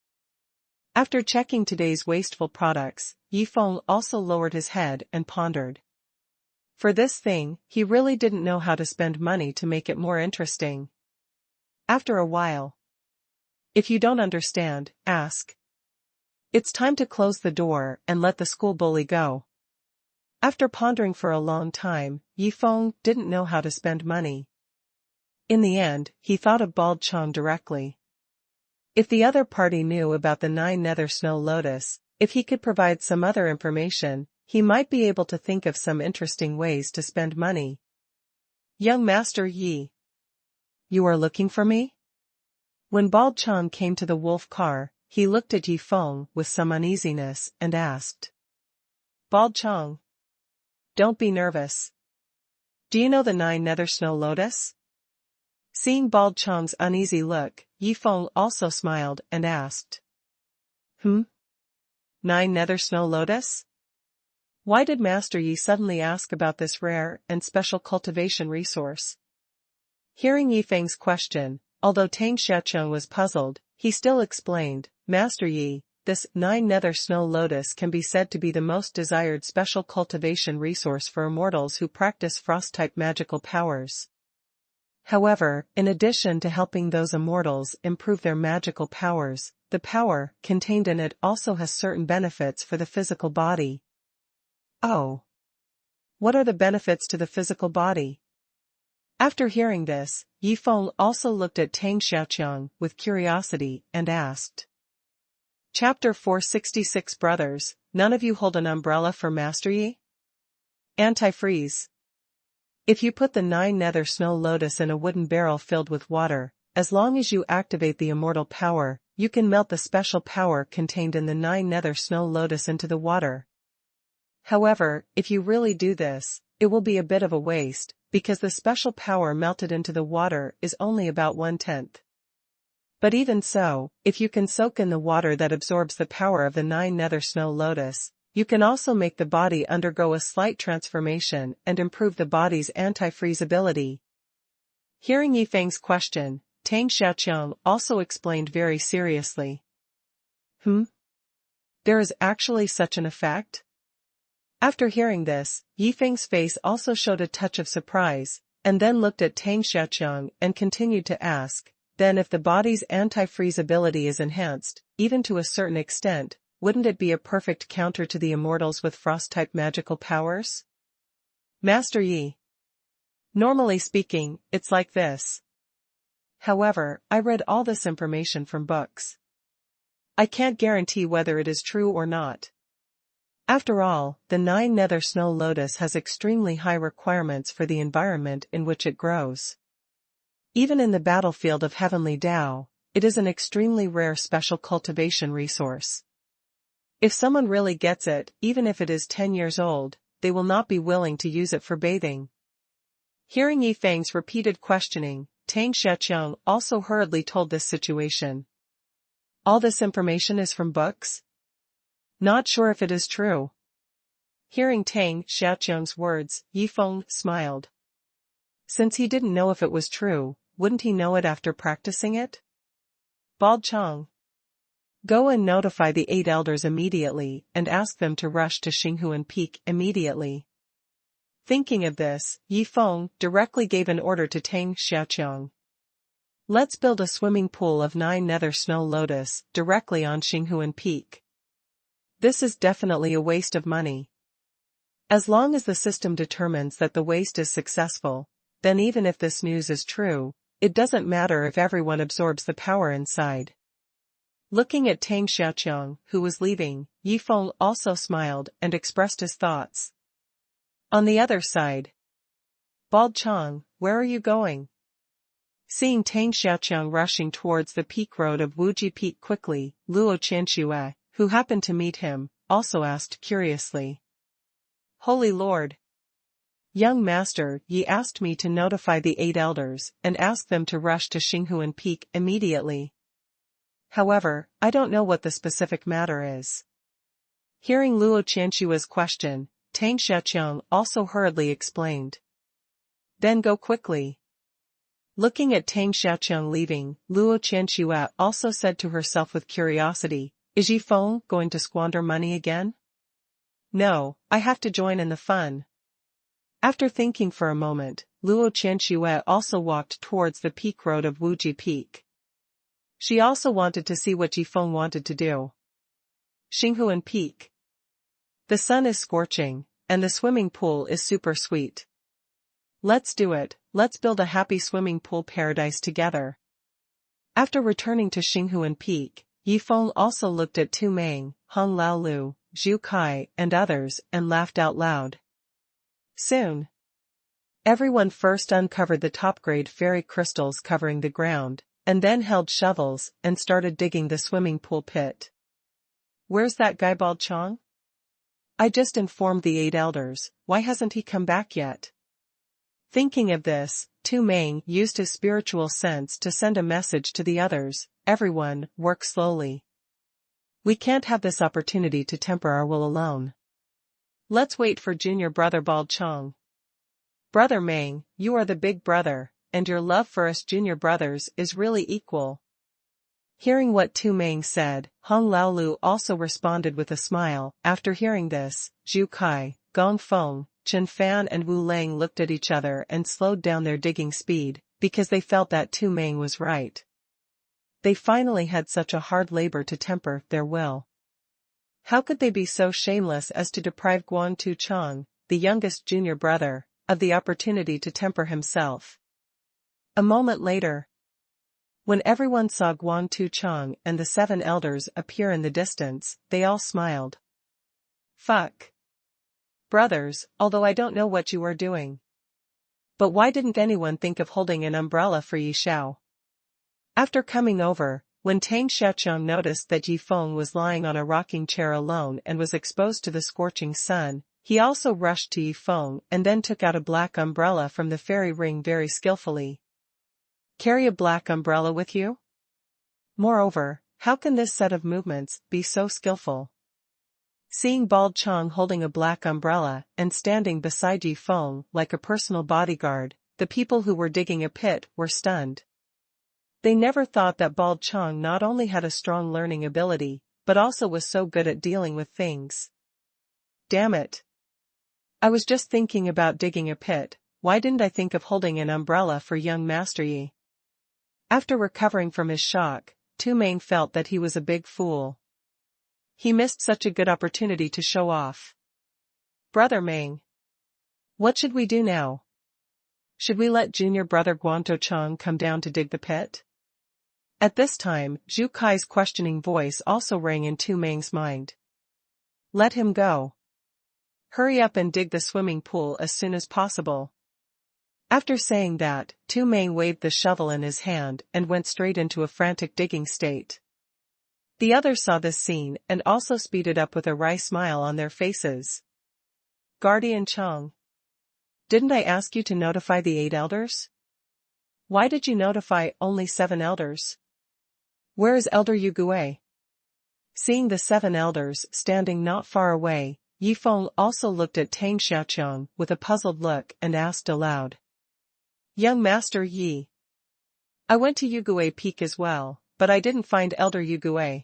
A: After checking today's wasteful products, Yifeng also lowered his head and pondered. For this thing, he really didn't know how to spend money to make it more interesting. After a while. If you don't understand, ask. It's time to close the door and let the school bully go. After pondering for a long time, Yifeng didn't know how to spend money. In the end, he thought of Bald Chong directly. If the other party knew about the 9 Nether Snow Lotus, if he could provide some other information, he might be able to think of some interesting ways to spend money. Young Master Yi. You are looking for me? When Bald Chong came to the wolf car, he looked at Yifeng with some uneasiness and asked. Bald Chong. Don't be nervous. Do you know the 9 Nether Snow Lotus? Seeing Bald Chong's uneasy look, Yifeng also smiled and asked. 9 Nether Snow Lotus? Why did Master Yi suddenly ask about this rare and special cultivation resource? Hearing Yifeng's question, although Tang Xiaoqiang was puzzled, he still explained, Master Yi, this 9-nether snow lotus can be said to be the most desired special cultivation resource for immortals who practice frost-type magical powers. However, in addition to helping those immortals improve their magical powers, the power contained in it also has certain benefits for the physical body. Oh. What are the benefits to the physical body? After hearing this, Yifeng also looked at Tang Xiaoqiang with curiosity and asked. Chapter 466 Brothers, none of you hold an umbrella for Master Yi? Antifreeze. If you put the 9-nether snow lotus in a wooden barrel filled with water, as long as you activate the immortal power, you can melt the special power contained in the 9-nether snow lotus into the water. However, if you really do this, it will be a bit of a waste, because the special power melted into the water is only about 1/10. But even so, if you can soak in the water that absorbs the power of the 9-nether snow lotus, you can also make the body undergo a slight transformation and improve the body's anti-freeze ability. Hearing Yifeng's question, Tang Xiaoqiang also explained very seriously. There is actually such an effect? After hearing this, Yifeng's face also showed a touch of surprise, and then looked at Tang Xiaoqiang and continued to ask, then if the body's anti-freeze ability is enhanced, even to a certain extent, wouldn't it be a perfect counter to the immortals with frost-type magical powers? Master Yi. Normally speaking, it's like this. However, I read all this information from books. I can't guarantee whether it is true or not. After all, the 9-nether snow lotus has extremely high requirements for the environment in which it grows. Even in the battlefield of heavenly Tao, it is an extremely rare special cultivation resource. If someone really gets it, even if it is 10 years old, they will not be willing to use it for bathing. Hearing Yifeng's repeated questioning, Tang Xiaoqiang also hurriedly told this situation. All this information is from books? Not sure if it is true. Hearing Tang Xiaoqiang's words, Yifeng smiled. Since he didn't know if it was true, wouldn't he know it after practicing it? Bald Chong. Go and notify the 8 elders immediately and ask them to rush to Xinghuan Peak immediately. Thinking of this, Yifeng directly gave an order to Tang Xiaoqiang. Let's build a swimming pool of 9-nether snow lotus directly on Xinghuan Peak. This is definitely a waste of money. As long as the system determines that the waste is successful, then even if this news is true, it doesn't matter if everyone absorbs the power inside. Looking at Tang Xiaoqiang, who was leaving, Yifeng also smiled and expressed his thoughts. On the other side. Bald Chong, where are you going? Seeing Tang Xiaoqiang rushing towards the peak road of Wuji Peak quickly, Luo Qianxue, who happened to meet him, also asked curiously. Holy Lord! Young Master, Yi asked me to notify the 8 elders and ask them to rush to Xinghuan Peak immediately. However, I don't know what the specific matter is. Hearing Luo Qianxue's question, Tang Xiaoqiang also hurriedly explained. Then go quickly. Looking at Tang Xiaoqiang leaving, Luo Qianxue also said to herself with curiosity, is Yifeng going to squander money again? No, I have to join in the fun. After thinking for a moment, Luo Qianxue also walked towards the peak road of Wuji Peak. She also wanted to see what Yifeng wanted to do. Xinghuan Peak. The sun is scorching, and the swimming pool is super sweet. Let's do it, let's build a happy swimming pool paradise together. After returning to Xinghuan Peak, Yifeng also looked at Tu Meng, Hong Laolu, Zhu Kai and others and laughed out loud. Soon. Everyone first uncovered the top-grade fairy crystals covering the ground, and then held shovels and started digging the swimming pool pit. Where's that guy Bald Chong? I just informed the 8 elders, why hasn't he come back yet? Thinking of this, Tu Meng used his spiritual sense to send a message to the others, everyone, work slowly. We can't have this opportunity to temper our will alone. Let's wait for junior brother Bald Chong. Brother Meng, you are the big brother, and your love for us junior brothers is really equal." Hearing what Tu Meng said, Hong Laolu also responded with a smile. After hearing this, Zhu Kai, Gong Feng, Chen Fan and Wu Lang looked at each other and slowed down their digging speed, because they felt that Tu Meng was right. They finally had such a hard labor to temper their will. How could they be so shameless as to deprive Guan Tu Chang, the youngest junior brother, of the opportunity to temper himself? A moment later, when everyone saw Guan Tu Chang and the 7 elders appear in the distance, they all smiled. "Fuck. Brothers, although I don't know what you are doing. But why didn't anyone think of holding an umbrella for Yi Xiao?" After coming over, when Tang Xiaoqiang noticed that Yi Feng was lying on a rocking chair alone and was exposed to the scorching sun, he also rushed to Yi Feng and then took out a black umbrella from the fairy ring very skillfully. "Carry a black umbrella with you? Moreover, how can this set of movements be so skillful?" Seeing Bald Chang holding a black umbrella and standing beside Yi Feng like a personal bodyguard, the people who were digging a pit were stunned. They never thought that Bald Chang not only had a strong learning ability, but also was so good at dealing with things. "Damn it. I was just thinking about digging a pit, why didn't I think of holding an umbrella for young Master Yi?" After recovering from his shock, Tu Meng felt that he was a big fool. He missed such a good opportunity to show off. "Brother Meng, what should we do now? Should we let junior brother Guantou Chang come down to dig the pit?" At this time, Zhu Kai's questioning voice also rang in Tu Meng's mind. "Let him go. Hurry up and dig the swimming pool as soon as possible." After saying that, Tu Meng waved the shovel in his hand and went straight into a frantic digging state. The others saw this scene and also speeded up with a wry smile on their faces. "Guardian Chang, didn't I ask you to notify the 8 elders? Why did you notify only 7 elders? Where is Elder Yugue?" Seeing the 7 elders standing not far away, Yi Feng also looked at Tang Xiaoqiang with a puzzled look and asked aloud. "Young Master Yi, I went to Yugue Peak as well, but I didn't find Elder Yugue."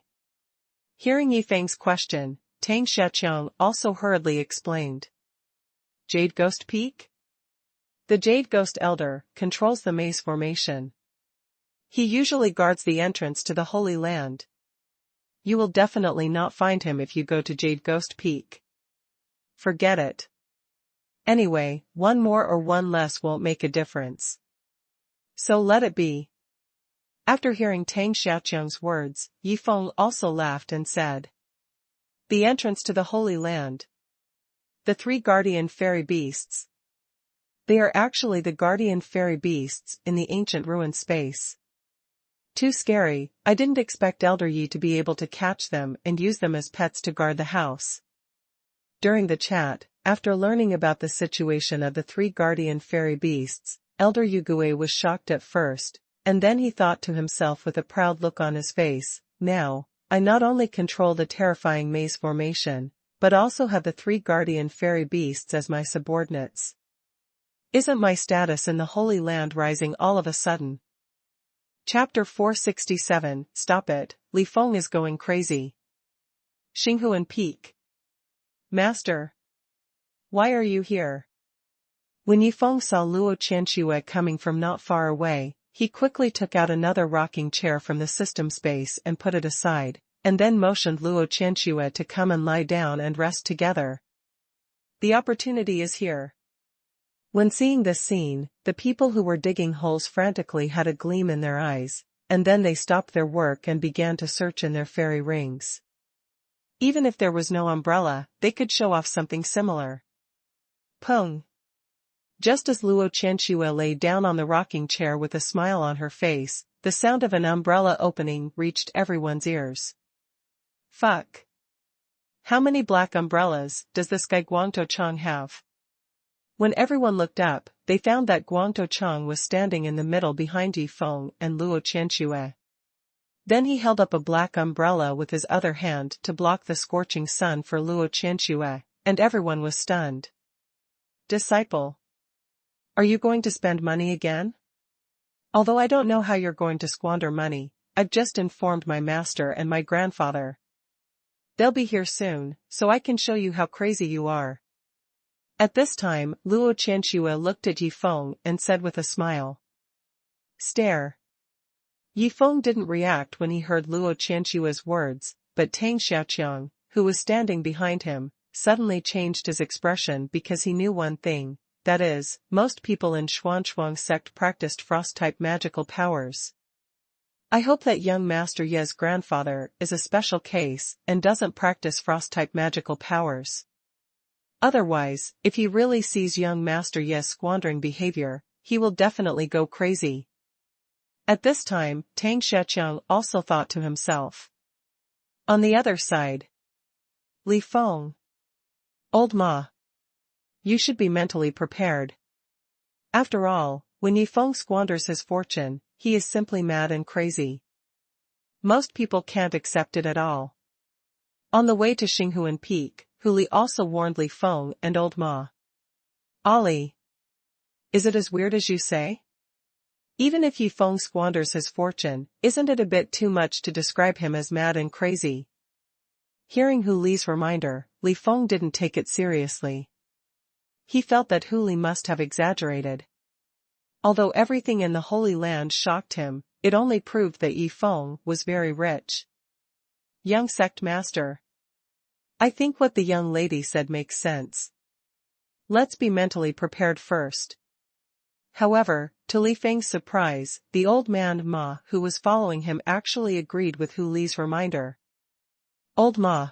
A: Hearing Yi Feng's question, Tang Xiaoqiang also hurriedly explained. "Jade Ghost Peak? The Jade Ghost Elder controls the maze formation. He usually guards the entrance to the Holy Land. You will definitely not find him if you go to Jade Ghost Peak. Forget it. Anyway, one more or one less won't make a difference. So let it be." After hearing Tang Xiaoqiang's words, Yi Feng also laughed and said, "The entrance to the Holy Land. The 3 guardian fairy beasts. They are actually the guardian fairy beasts in the ancient ruin space. Too scary, I didn't expect Elder Yi to be able to catch them and use them as pets to guard the house." During the chat, after learning about the situation of the 3 guardian fairy beasts, Elder Yugue was shocked at first, and then he thought to himself with a proud look on his face, "Now, I not only control the terrifying maze formation, but also have the 3 guardian fairy beasts as my subordinates. Isn't my status in the Holy Land rising all of a sudden?" Chapter 467, Stop it, Li Feng is going crazy. Xinghuan Peak. "Master, why are you here?" When Yi Feng saw Luo Qianxue coming from not far away, he quickly took out another rocking chair from the system space and put it aside, and then motioned Luo Qianxue to come and lie down and rest together. "The opportunity is here." When seeing this scene, the people who were digging holes frantically had a gleam in their eyes, and then they stopped their work and began to search in their fairy rings. Even if there was no umbrella, they could show off something similar. Pung! Just as Luo Qianxue lay down on the rocking chair with a smile on her face, the sound of an umbrella opening reached everyone's ears. "Fuck! How many black umbrellas does this guy Guangtou Chang have?" When everyone looked up, they found that Guangtou Chang was standing in the middle behind Yi Feng and Luo Qianxue. Then he held up a black umbrella with his other hand to block the scorching sun for Luo Qianxue, and everyone was stunned. "Disciple, are you going to spend money again?" Although I don't know how you're going to squander money, I've just informed my master and my grandfather. They'll be here soon, so I can show you how crazy you are. At this time, Luo Qianxue looked at Yifeng and said with a smile. Stare. Yifeng didn't react when he heard Luo Qianxue's words, but Tang Xiaoqiang, who was standing behind him, suddenly changed his expression because he knew one thing, that is, most people in Xuanchuang sect practiced frost-type magical powers. I hope that young Master Ye's grandfather is a special case and doesn't practice frost-type magical powers. Otherwise, if he really sees young Master Ye's squandering behavior, he will definitely go crazy. At this time, Tang Xiaoqiang also thought to himself. On the other side. Li Feng. Old Ma. You should be mentally prepared. After all, when Yifeng squanders his fortune, he is simply mad and crazy. Most people can't accept it at all. On the way to Xinghuan Peak, Huli also warned Li Feng and Old Ma. Ollie. Is it as weird as you say? Even if Yifeng squanders his fortune, isn't it a bit too much to describe him as mad and crazy? Hearing Hu Li's reminder, Li Feng didn't take it seriously. He felt that Hu Li must have exaggerated. Although everything in the Holy Land shocked him, it only proved that Yifeng was very rich. Young sect master. I think what the young lady said makes sense. Let's be mentally prepared first. However, to Li Feng's surprise, the old man Ma who was following him actually agreed with Hu Li's reminder. Old Ma.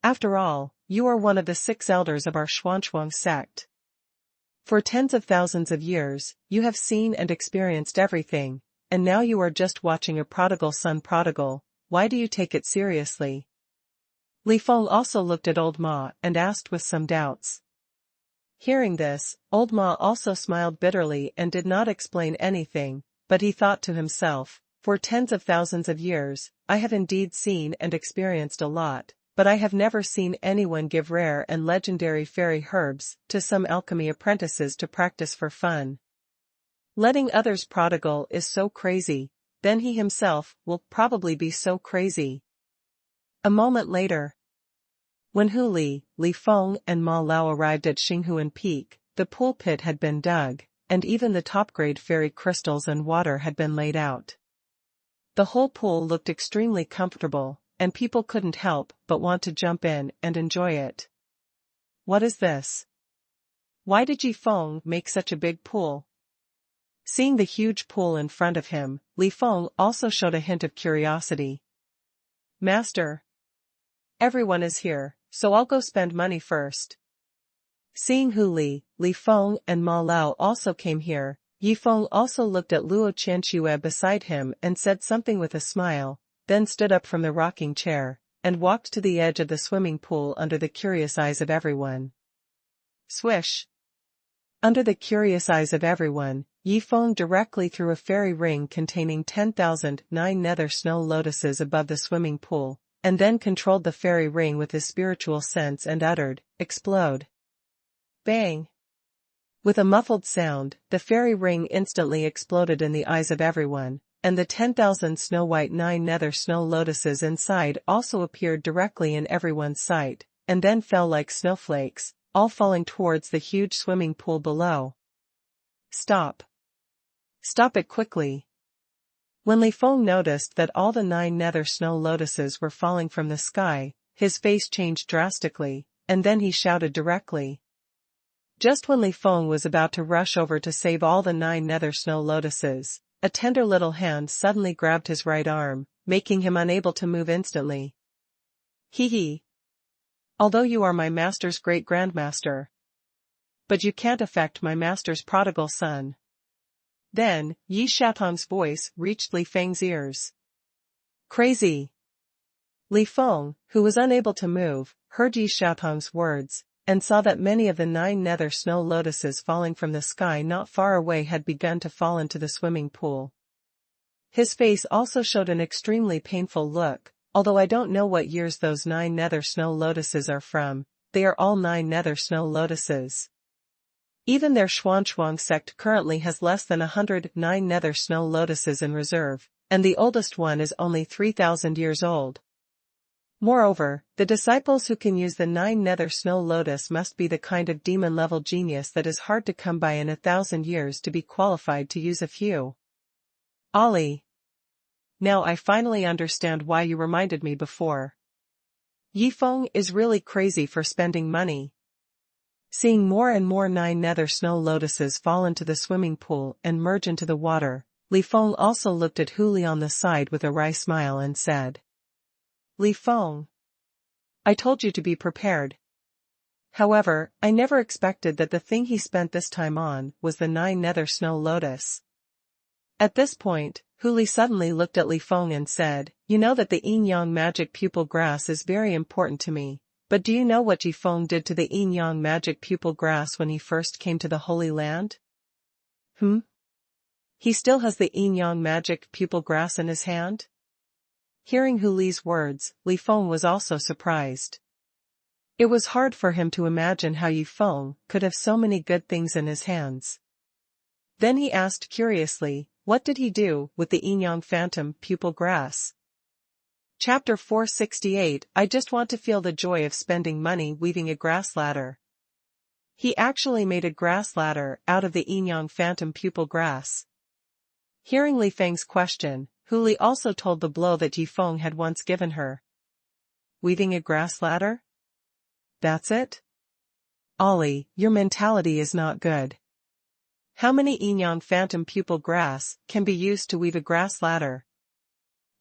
A: After all, you are one of the 6 elders of our Xuanchuang sect. For tens of thousands of years, you have seen and experienced everything, and now you are just watching a prodigal son prodigal. Why do you take it seriously? Li Feng also looked at Old Ma and asked with some doubts. Hearing this, Old Ma also smiled bitterly and did not explain anything, but he thought to himself, for tens of thousands of years, I have indeed seen and experienced a lot, but I have never seen anyone give rare and legendary fairy herbs to some alchemy apprentices to practice for fun. Letting others prodigal is so crazy, then he himself will probably be so crazy. A moment later. When Hu Li, Li Feng and Ma Lao arrived at Xinghuan Peak, the pool pit had been dug, and even the top-grade fairy crystals and water had been laid out. The whole pool looked extremely comfortable, and people couldn't help but want to jump in and enjoy it. What is this? Why did Yifeng make such a big pool? Seeing the huge pool in front of him, Li Feng also showed a hint of curiosity. Master. Everyone is here, so I'll go spend money first. Seeing Hu Li, Li Feng and Ma Lao also came here, Yifeng also looked at Luo Qianxue beside him and said something with a smile, then stood up from the rocking chair, and walked to the edge of the swimming pool under the curious eyes of everyone. Swish! Under the curious eyes of everyone, Yifeng directly threw a fairy ring containing 10,009 nether snow lotuses above the swimming pool, and then controlled the fairy ring with his spiritual sense and uttered, "Explode." Bang! With a muffled sound, the fairy ring instantly exploded in the eyes of everyone, and the 10,000 snow-white 9 nether snow lotuses inside also appeared directly in everyone's sight, and then fell like snowflakes, all falling towards the huge swimming pool below. Stop! Stop it quickly! When Li Feng noticed that all the 9 nether snow lotuses were falling from the sky, his face changed drastically, and then he shouted directly. Just when Li Feng was about to rush over to save all the 9 nether snow lotuses, a tender little hand suddenly grabbed his right arm, making him unable to move instantly. Hee hee. Although you are my master's great-grandmaster. But you can't affect my master's prodigal son. Then, Yi Shatong's voice reached Li Feng's ears. Crazy! Li Feng, who was unable to move, heard Yi Shatong's words, and saw that many of the 9 nether snow lotuses falling from the sky not far away had begun to fall into the swimming pool. His face also showed an extremely painful look, although I don't know what years those 9 nether snow lotuses are from, they are all 9 nether snow lotuses. Even their Xuanchuang sect currently has less than 109 nether snow lotuses in reserve, and the oldest one is only 3,000 years old. Moreover, the disciples who can use the 9 nether snow lotus must be the kind of demon-level genius that is hard to come by in 1,000 years to be qualified to use a few. Ollie. Now I finally understand why you reminded me before. Yifeng is really crazy for spending money. Seeing more and more 9 nether snow lotuses fall into the swimming pool and merge into the water, Li Feng also looked at Hu Li on the side with a wry smile and said, Li Feng, I told you to be prepared. However, I never expected that the thing he spent this time on was the 9 nether snow lotus. At this point, Hu Li suddenly looked at Li Feng and said, You know that the yin-yang magic pupil grass is very important to me, but do you know what Ji Feng did to the yin-yang magic pupil grass when he first came to the Holy Land? He still has the yin-yang magic pupil grass in his hand? Hearing Hu Li's words, Li Feng was also surprised. It was hard for him to imagine how Yi Feng could have so many good things in his hands. Then he asked curiously, what did he do with the yin-yang phantom pupil grass? Chapter 468 I just want to feel the joy of spending money weaving a grass ladder. He actually made a grass ladder out of the yin-yang phantom pupil grass. Hearing Li Feng's question, Hu Li also told the blow that Yi Feng had once given her. Weaving a grass ladder? That's it? Ollie, your mentality is not good. How many yin-yang phantom pupil grass can be used to weave a grass ladder?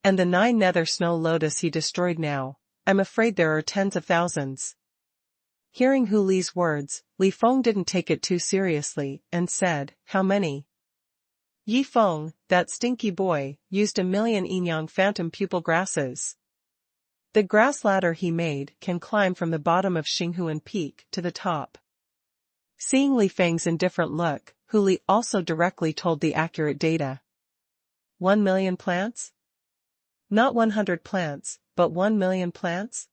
A: And the 9 nether snow lotus he destroyed now, I'm afraid there are tens of thousands. Hearing Hu Li's words, Li Feng didn't take it too seriously, and said, How many? Yi Feng, that stinky boy, used 1,000,000 yin-yang phantom pupil grasses. The grass ladder he made can climb from the bottom of Xinghuan Peak to the top. Seeing Li Feng's indifferent look, Hu Li also directly told the accurate data. 1,000,000 plants? Not 100 plants, but 1,000,000 plants?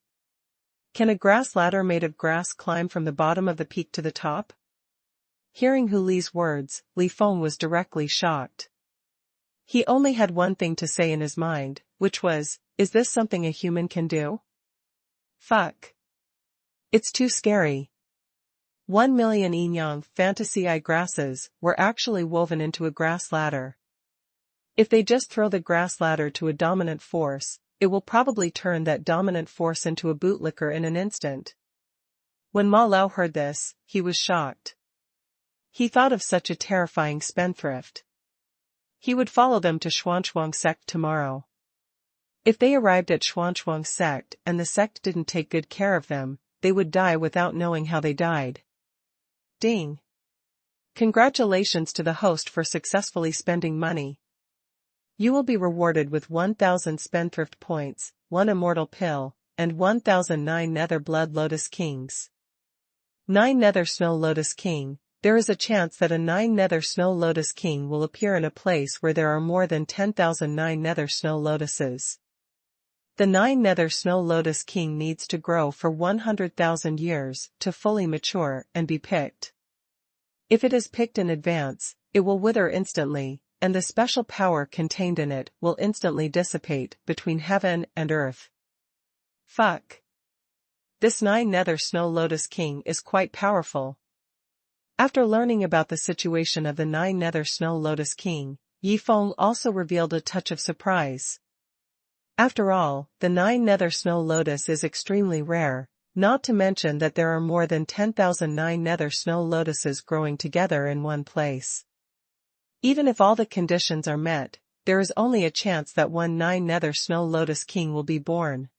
A: Can a grass ladder made of grass climb from the bottom of the peak to the top? Hearing Hu Li's words, Li Feng was directly shocked. He only had one thing to say in his mind, which was, is this something a human can do? Fuck. It's too scary. 1,000,000 yin-yang fantasy grasses were actually woven into a grass ladder. If they just throw the grass ladder to a dominant force, it will probably turn that dominant force into a bootlicker in an instant. When Ma Lao heard this, he was shocked. He thought of such a terrifying spendthrift. He would follow them to Xuanchuang sect tomorrow. If they arrived at Xuanchuang sect and the sect didn't take good care of them, they would die without knowing how they died. Ding. Congratulations to the host for successfully spending money. You will be rewarded with 1,000 spendthrift points, 1 immortal pill, and 1,009 nether blood lotus kings. 9 nether snow lotus king. There is a chance that a 9 nether snow lotus king will appear in a place where there are more than 10,009 nether snow lotuses. The 9 nether snow lotus king needs to grow for 100,000 years to fully mature and be picked. If it is picked in advance, it will wither instantly, and the special power contained in it will instantly dissipate between heaven and earth. Fuck. This 9 nether snow lotus king is quite powerful. After learning about the situation of the 9 nether snow lotus king, Yi Feng also revealed a touch of surprise. After all, the 9 nether snow lotus is extremely rare, not to mention that there are more than 10,009 nether snow lotuses growing together in one place. Even if all the conditions are met, there is only a chance that one 9 nether snow lotus king will be born.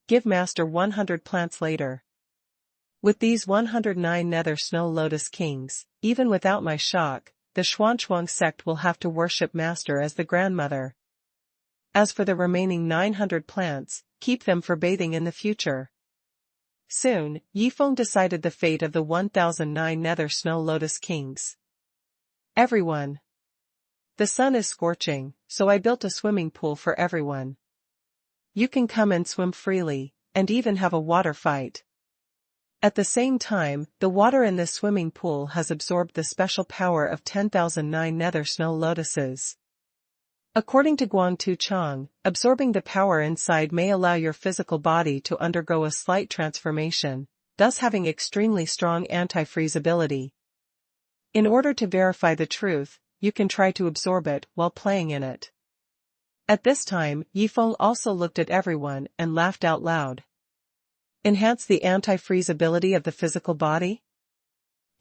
A: Give Master 100 plants later. With these 109 nether snow lotus kings, even without my shock, the Xuanchuang sect will have to worship Master as the grandmother. As for the remaining 900 plants, keep them for bathing in the future. Soon, Yi Feng decided the fate of the 1,009 nether snow lotus kings. Everyone. The sun is scorching, so I built a swimming pool for everyone. You can come and swim freely, and even have a water fight. At the same time, the water in this swimming pool has absorbed the special power of 10,009 nether snow lotuses. According to Guangtu Chang, absorbing the power inside may allow your physical body to undergo a slight transformation, thus having extremely strong anti-freeze ability. In order to verify the truth, you can try to absorb it while playing in it. At this time, Yifeng also looked at everyone and laughed out loud. Enhance the anti-freeze ability of the physical body?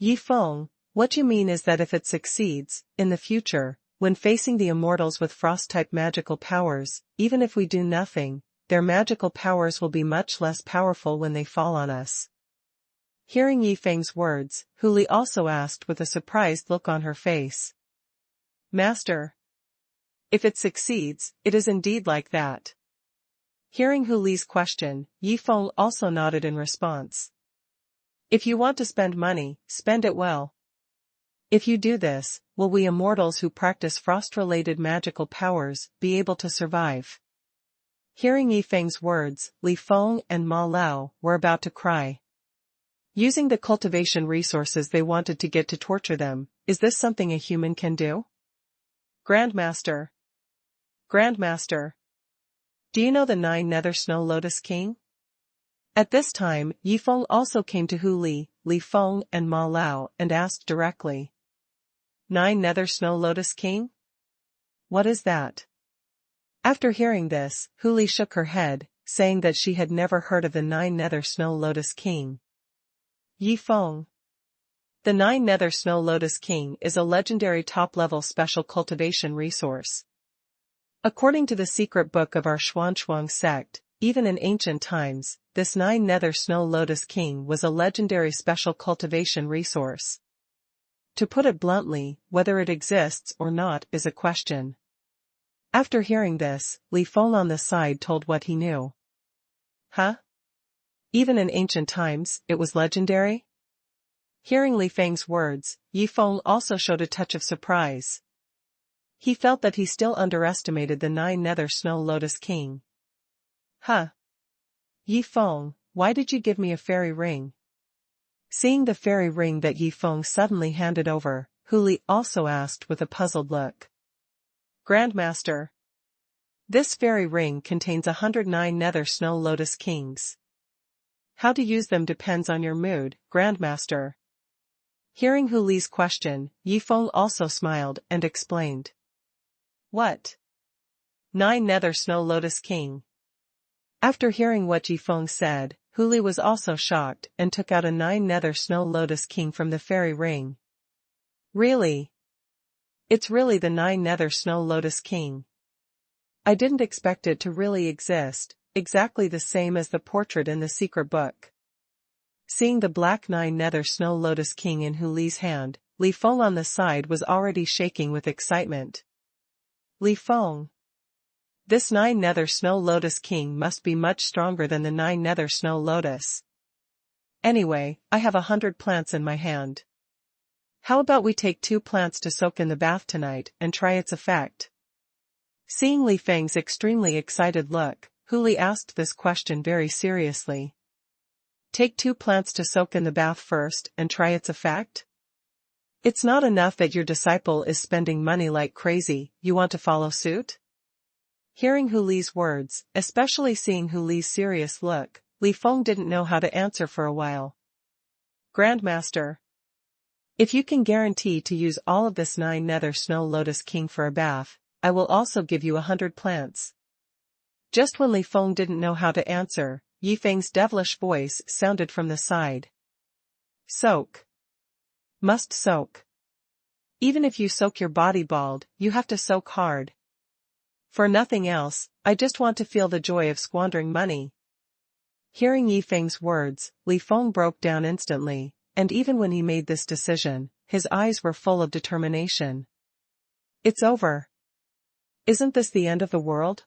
A: Yifeng, what you mean is that if it succeeds, in the future, when facing the immortals with frost-type magical powers, even if we do nothing, their magical powers will be much less powerful when they fall on us. Hearing Yifeng's words, Huli also asked with a surprised look on her face. Master. If it succeeds, it is indeed like that. Hearing Huli's question, Yifeng also nodded in response. If you want to spend money, spend it well. If you do this, will we immortals who practice frost-related magical powers be able to survive? Hearing Yifeng's words, Li Feng and Ma Lao were about to cry. Using the cultivation resources they wanted to get to torture them, is this something a human can do? Grandmaster. Grandmaster. Do you know the 9 Nether Snow Lotus King? At this time, Yifeng also came to Huli, Li Feng and Ma Lao and asked directly. 9 Nether Snow Lotus King? What is that? After hearing this, Huli shook her head, saying that she had never heard of the 9 Nether Snow Lotus King. Yifeng. The 9 Nether Snow Lotus King is a legendary top-level special cultivation resource. According to the secret book of our Xuanchuang sect, even in ancient times, this 9 Nether Snow Lotus King was a legendary special cultivation resource. To put it bluntly, whether it exists or not is a question. After hearing this, Li Feng on the side told what he knew. Huh? Even in ancient times, it was legendary? Hearing Li Feng's words, Yifeng also showed a touch of surprise. He felt that he still underestimated the 9 Nether Snow Lotus King. Huh? Yifeng, why did you give me a fairy ring? Seeing the fairy ring that Yifeng suddenly handed over, Huli also asked with a puzzled look. Grandmaster. This fairy ring contains 109 Nether Snow Lotus Kings. How to use them depends on your mood, Grandmaster. Hearing Huli's question, Yifeng also smiled and explained. What? 9 Nether Snow Lotus King. After hearing what Yifeng said, Huli was also shocked and took out a 9 Nether Snow Lotus King from the fairy ring. Really? It's really the 9 Nether Snow Lotus King. I didn't expect it to really exist, exactly the same as the portrait in the secret book. Seeing the black 9 Nether Snow Lotus King in Huli's hand, Li Feng on the side was already shaking with excitement. Li Feng. This 9 Nether Snow Lotus King must be much stronger than the 9 Nether Snow Lotus. Anyway, I have 100 plants in my hand. How about we take 2 plants to soak in the bath tonight and try its effect? Seeing Li Feng's extremely excited look, Huli asked this question very seriously. Take 2 plants to soak in the bath first and try its effect? It's not enough that your disciple is spending money like crazy, you want to follow suit? Hearing Huli's words, especially seeing Huli's serious look, Li Feng didn't know how to answer for a while. Grandmaster. If you can guarantee to use all of this 9 Nether Snow Lotus King for a bath, I will also give you 100 plants. Just when Li Feng didn't know how to answer, Yifeng's devilish voice sounded from the side. Soak. Must soak. Even if you soak your body bald, you have to soak hard. For nothing else, I just want to feel the joy of squandering money. Hearing Yifeng's words, Li Feng broke down instantly, and even when he made this decision, his eyes were full of determination. It's over. Isn't this the end of the world?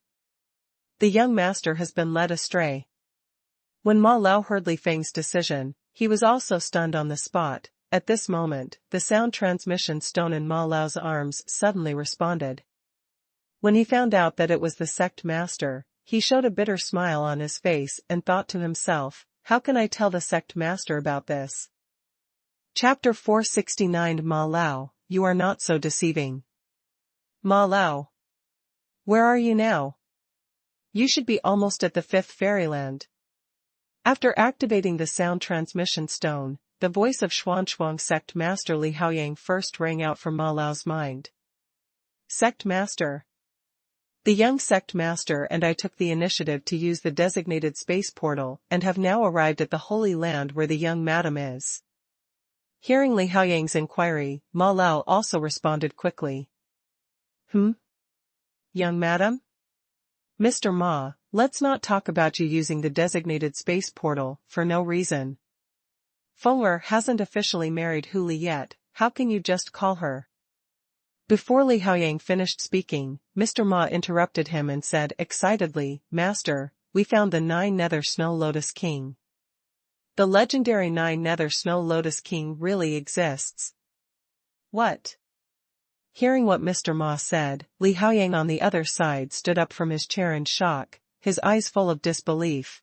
A: The young master has been led astray. When Ma Lao heard Li Feng's decision, he was also stunned on the spot. At this moment, the sound transmission stone in Ma Lao's arms suddenly responded. When he found out that it was the sect master, he showed a bitter smile on his face and thought to himself, How can I tell the sect master about this? Chapter 469 Ma Lao, you are not so deceiving. Ma Lao. Where are you now? You should be almost at the 5th fairyland. After activating the sound transmission stone, the voice of Xuanshuang sect master Li Haoyang first rang out from Ma Lao's mind. Sect master. The young sect master and I took the initiative to use the designated space portal and have now arrived at the Holy Land where the young madam is. Hearing Li Haoyang's inquiry, Ma Lao also responded quickly. Young madam? Mr. Ma, let's not talk about you using the designated space portal for no reason. Feng'er hasn't officially married Hu Li yet, how can you just call her? Before Li Haoyang finished speaking, Mr. Ma interrupted him and said excitedly, Master, we found the 9 Nether Snow Lotus King. The legendary 9 Nether Snow Lotus King really exists. What? Hearing what Mr. Ma said, Li Haoyang on the other side stood up from his chair in shock, his eyes full of disbelief.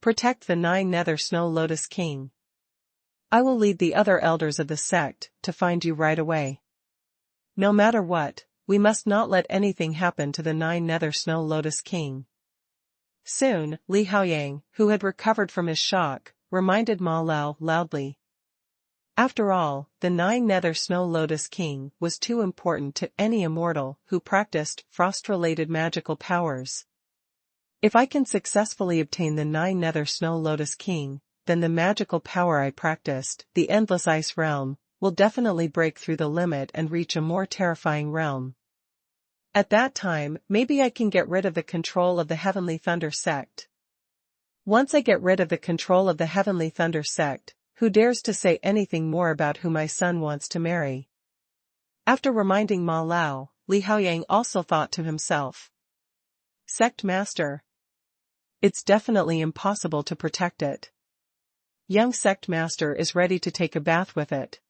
A: Protect the 9 Nether Snow Lotus King. I will lead the other elders of the sect to find you right away. No matter what, we must not let anything happen to the 9 Nether Snow Lotus King. Soon, Li Haoyang, who had recovered from his shock, reminded Ma Lao loudly. After all, the 9 Nether Snow Lotus King was too important to any immortal who practiced frost-related magical powers. If I can successfully obtain the 9 Nether Snow Lotus King, then the magical power I practiced, the Endless Ice Realm, will definitely break through the limit and reach a more terrifying realm. At that time, maybe I can get rid of the control of the Heavenly Thunder sect. Once I get rid of the control of the Heavenly Thunder sect, who dares to say anything more about who my son wants to marry? After reminding Ma Lao, Li Haoyang also thought to himself. Sect master. It's definitely impossible to protect it. Young sect master is ready to take a bath with it.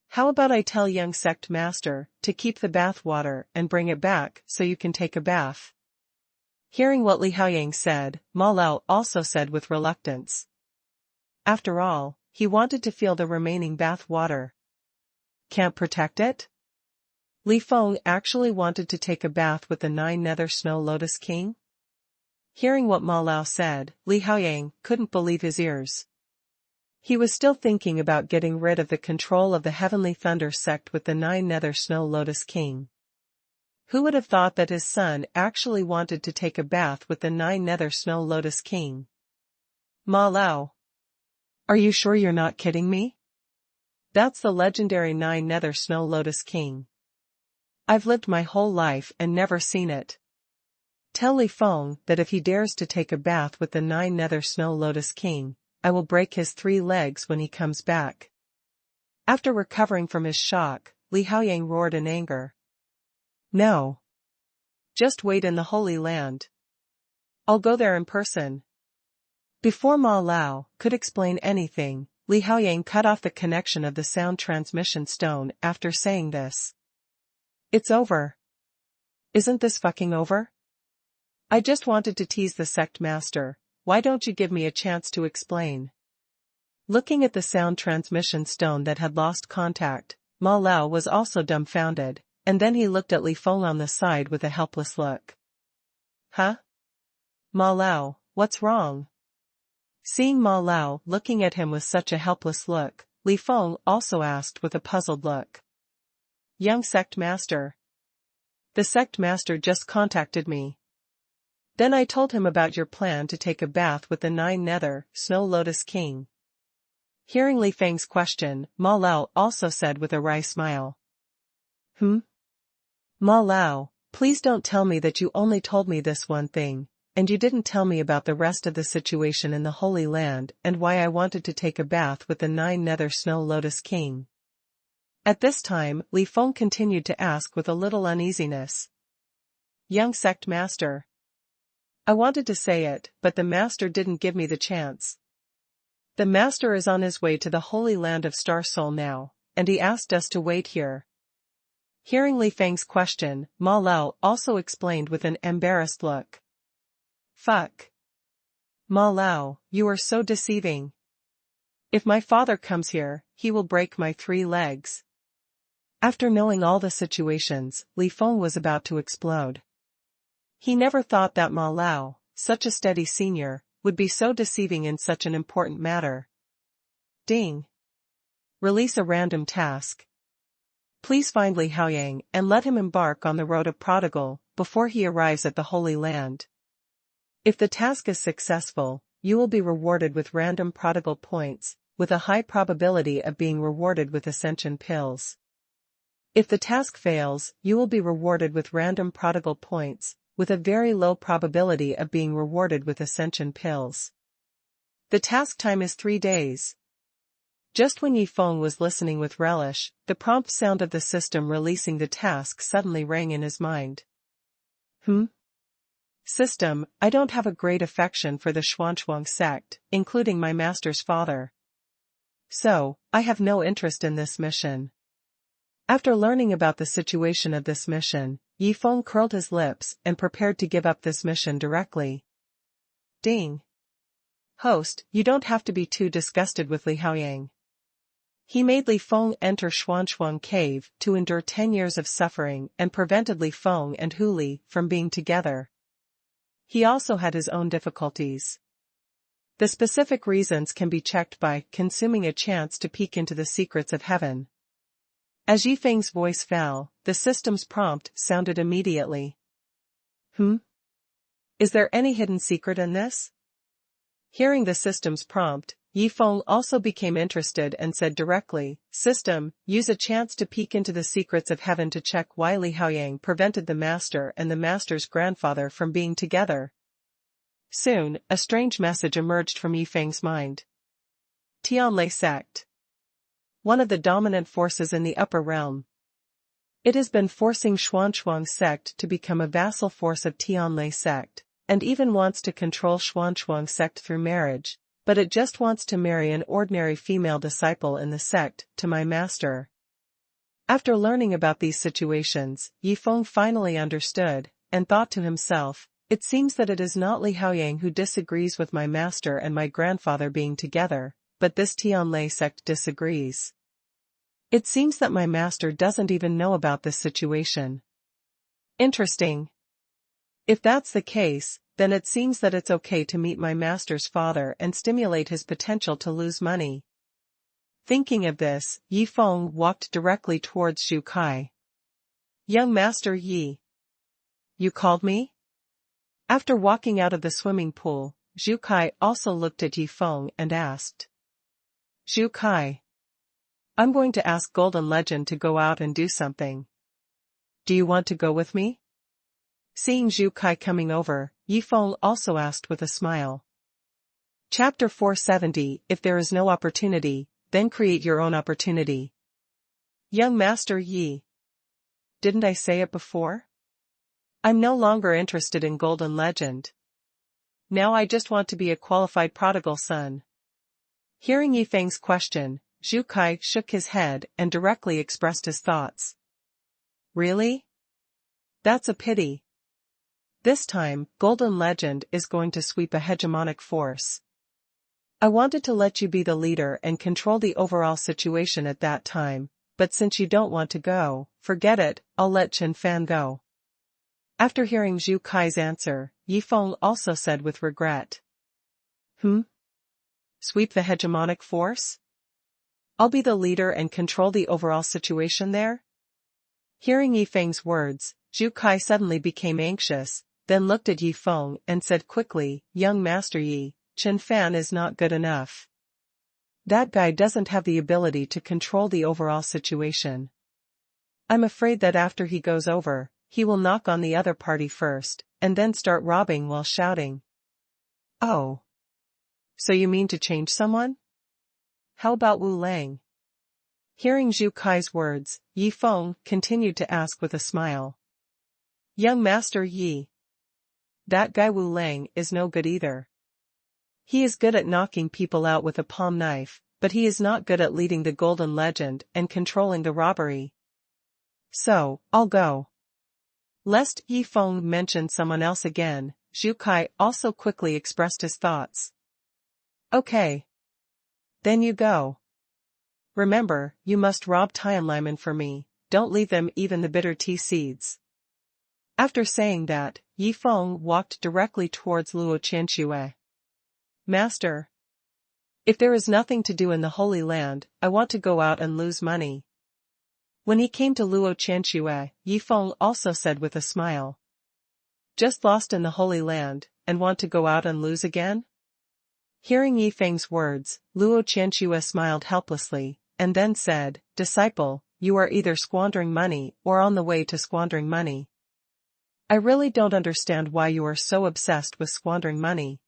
A: How about I tell young sect master to keep the bath water and bring it back so you can take a bath? Hearing what Li Haoyang said, Ma Lao also said with reluctance. After all, he wanted to feel the remaining bath water. Can't protect it? Li Feng actually wanted to take a bath with the 9 Nether Snow Lotus King? Hearing what Ma Lao said, Li Haoyang couldn't believe his ears. He was still thinking about getting rid of the control of the Heavenly Thunder sect with the 9 Nether Snow Lotus King. Who would have thought that his son actually wanted to take a bath with the 9 Nether Snow Lotus King? Ma Lao. Are you sure you're not kidding me? That's the legendary 9 Nether Snow Lotus King. I've lived my whole life and never seen it. Tell Li Feng that if he dares to take a bath with the 9 Nether Snow Lotus King, I will break his 3 legs when he comes back. After recovering from his shock, Li Haoyang roared in anger. No. Just wait in the Holy Land. I'll go there in person. Before Ma Lao could explain anything, Li Haoyang cut off the connection of the sound transmission stone after saying this. It's over. Isn't this fucking over? I just wanted to tease the sect master, why don't you give me a chance to explain? Looking at the sound transmission stone that had lost contact, Ma Lao was also dumbfounded, and then he looked at Li Feng on the side with a helpless look. Huh? Ma Lao, what's wrong? Seeing Ma Lao looking at him with such a helpless look, Li Feng also asked with a puzzled look. Young sect master. The sect master just contacted me. Then I told him about your plan to take a bath with the 9 Nether Snow Lotus King. Hearing Li Feng's question, Ma Lao also said with a wry smile. Ma Lao, please don't tell me that you only told me this one thing, and you didn't tell me about the rest of the situation in the Holy Land and why I wanted to take a bath with the 9 Nether Snow Lotus King. At this time, Li Feng continued to ask with a little uneasiness. Young sect master. I wanted to say it, but the master didn't give me the chance. The master is on his way to the Holy Land of Star Soul now, and he asked us to wait here. Hearing Li Feng's question, Ma Lao also explained with an embarrassed look. Fuck. Ma Lao, you are so deceiving. If my father comes here, he will break my 3 legs. After knowing all the situations, Li Feng was about to explode. He never thought that Ma Lao, such a steady senior, would be so deceiving in such an important matter. Ding. Release a random task. Please find Li Haoyang and let him embark on the road of prodigal, before he arrives at the Holy Land. If the task is successful, you will be rewarded with random prodigal points, with a high probability of being rewarded with ascension pills. If the task fails, you will be rewarded with random prodigal points, with a very low probability of being rewarded with ascension pills. The task time is 3 days. Just when Yi Feng was listening with relish, the prompt sound of the system releasing the task suddenly rang in his mind. System, I don't have a great affection for the Xuanchuang sect, including my master's father. So, I have no interest in this mission. After learning about the situation of this mission, Yi Feng curled his lips and prepared to give up this mission directly. Ding. Host, you don't have to be too disgusted with Li Haoyang. He made Li Feng enter Xuanchuang cave to endure 10 years of suffering and prevented Li Feng and Hu Li from being together. He also had his own difficulties. The specific reasons can be checked by consuming a chance to peek into the secrets of heaven. As Yi Feng's voice fell, the system's prompt sounded immediately. Is there any hidden secret in this? Hearing the system's prompt, Yi Feng also became interested and said directly, System, use a chance to peek into the secrets of heaven to check why Li Haoyang prevented the master and the master's grandfather from being together. Soon, a strange message emerged from Yi Feng's mind. Tianhen sect. One of the dominant forces in the upper realm. It has been forcing Xuanchuang sect to become a vassal force of Tianhen sect, and even wants to control Xuanchuang sect through marriage. But it just wants to marry an ordinary female disciple in the sect to my master. After learning about these situations, Yi Feng finally understood, and thought to himself, it seems that it is not Li Haoyang who disagrees with my master and my grandfather being together, but this Tianhen sect disagrees. It seems that my master doesn't even know about this situation. Interesting. If that's the case, then it seems that it's okay to meet my master's father and stimulate his potential to lose money. Thinking of this, Yi Feng walked directly towards Zhu Kai. Young Master Yi. You called me? After walking out of the swimming pool, Zhu Kai also looked at Yi Feng and asked. Zhu Kai. I'm going to ask Golden Legend to go out and do something. Do you want to go with me? Seeing Zhu Kai coming over, Yi Feng also asked with a smile. Chapter 470 If there is no opportunity, then create your own opportunity. Young Master Yi. Didn't I say it before? I'm no longer interested in Golden Legend. Now I just want to be a qualified prodigal son. Hearing Yi Feng's question, Zhu Kai shook his head and directly expressed his thoughts. Really? That's a pity. This time, Golden Legend is going to sweep a hegemonic force. I wanted to let you be the leader and control the overall situation at that time, but since you don't want to go, forget it, I'll let Chen Fan go. After hearing Zhu Kai's answer, Yi Feng also said with regret. Sweep the hegemonic force? I'll be the leader and control the overall situation there? Hearing Yi Feng's words, Zhu Kai suddenly became anxious, then looked at Yi Feng and said quickly, Young Master Yi, Chen Fan is not good enough. That guy doesn't have the ability to control the overall situation. I'm afraid that after he goes over, he will knock on the other party first, and then start robbing while shouting. Oh. So you mean to change someone? How about Wu Lang? Hearing Zhu Kai's words, Yi Feng continued to ask with a smile. Young Master Yi. That guy Wu Lang is no good either. He is good at knocking people out with a palm knife, but he is not good at leading the Golden Legend and controlling the robbery. So, I'll go. Lest Yi Feng mention someone else again, Zhu Kai also quickly expressed his thoughts. Okay. Then you go. Remember, you must rob Tianhen for me, don't leave them even the bitter tea seeds. After saying that, Yi Feng walked directly towards Luo Qianxue. Master. If there is nothing to do in the Holy Land, I want to go out and lose money. When he came to Luo Qianxue, Yi Feng also said with a smile. Just lost in the Holy Land, and want to go out and lose again? Hearing Yi Feng's words, Luo Qianxue smiled helplessly, and then said, Disciple, you are either squandering money or on the way to squandering money. I really don't understand why you are so obsessed with squandering money.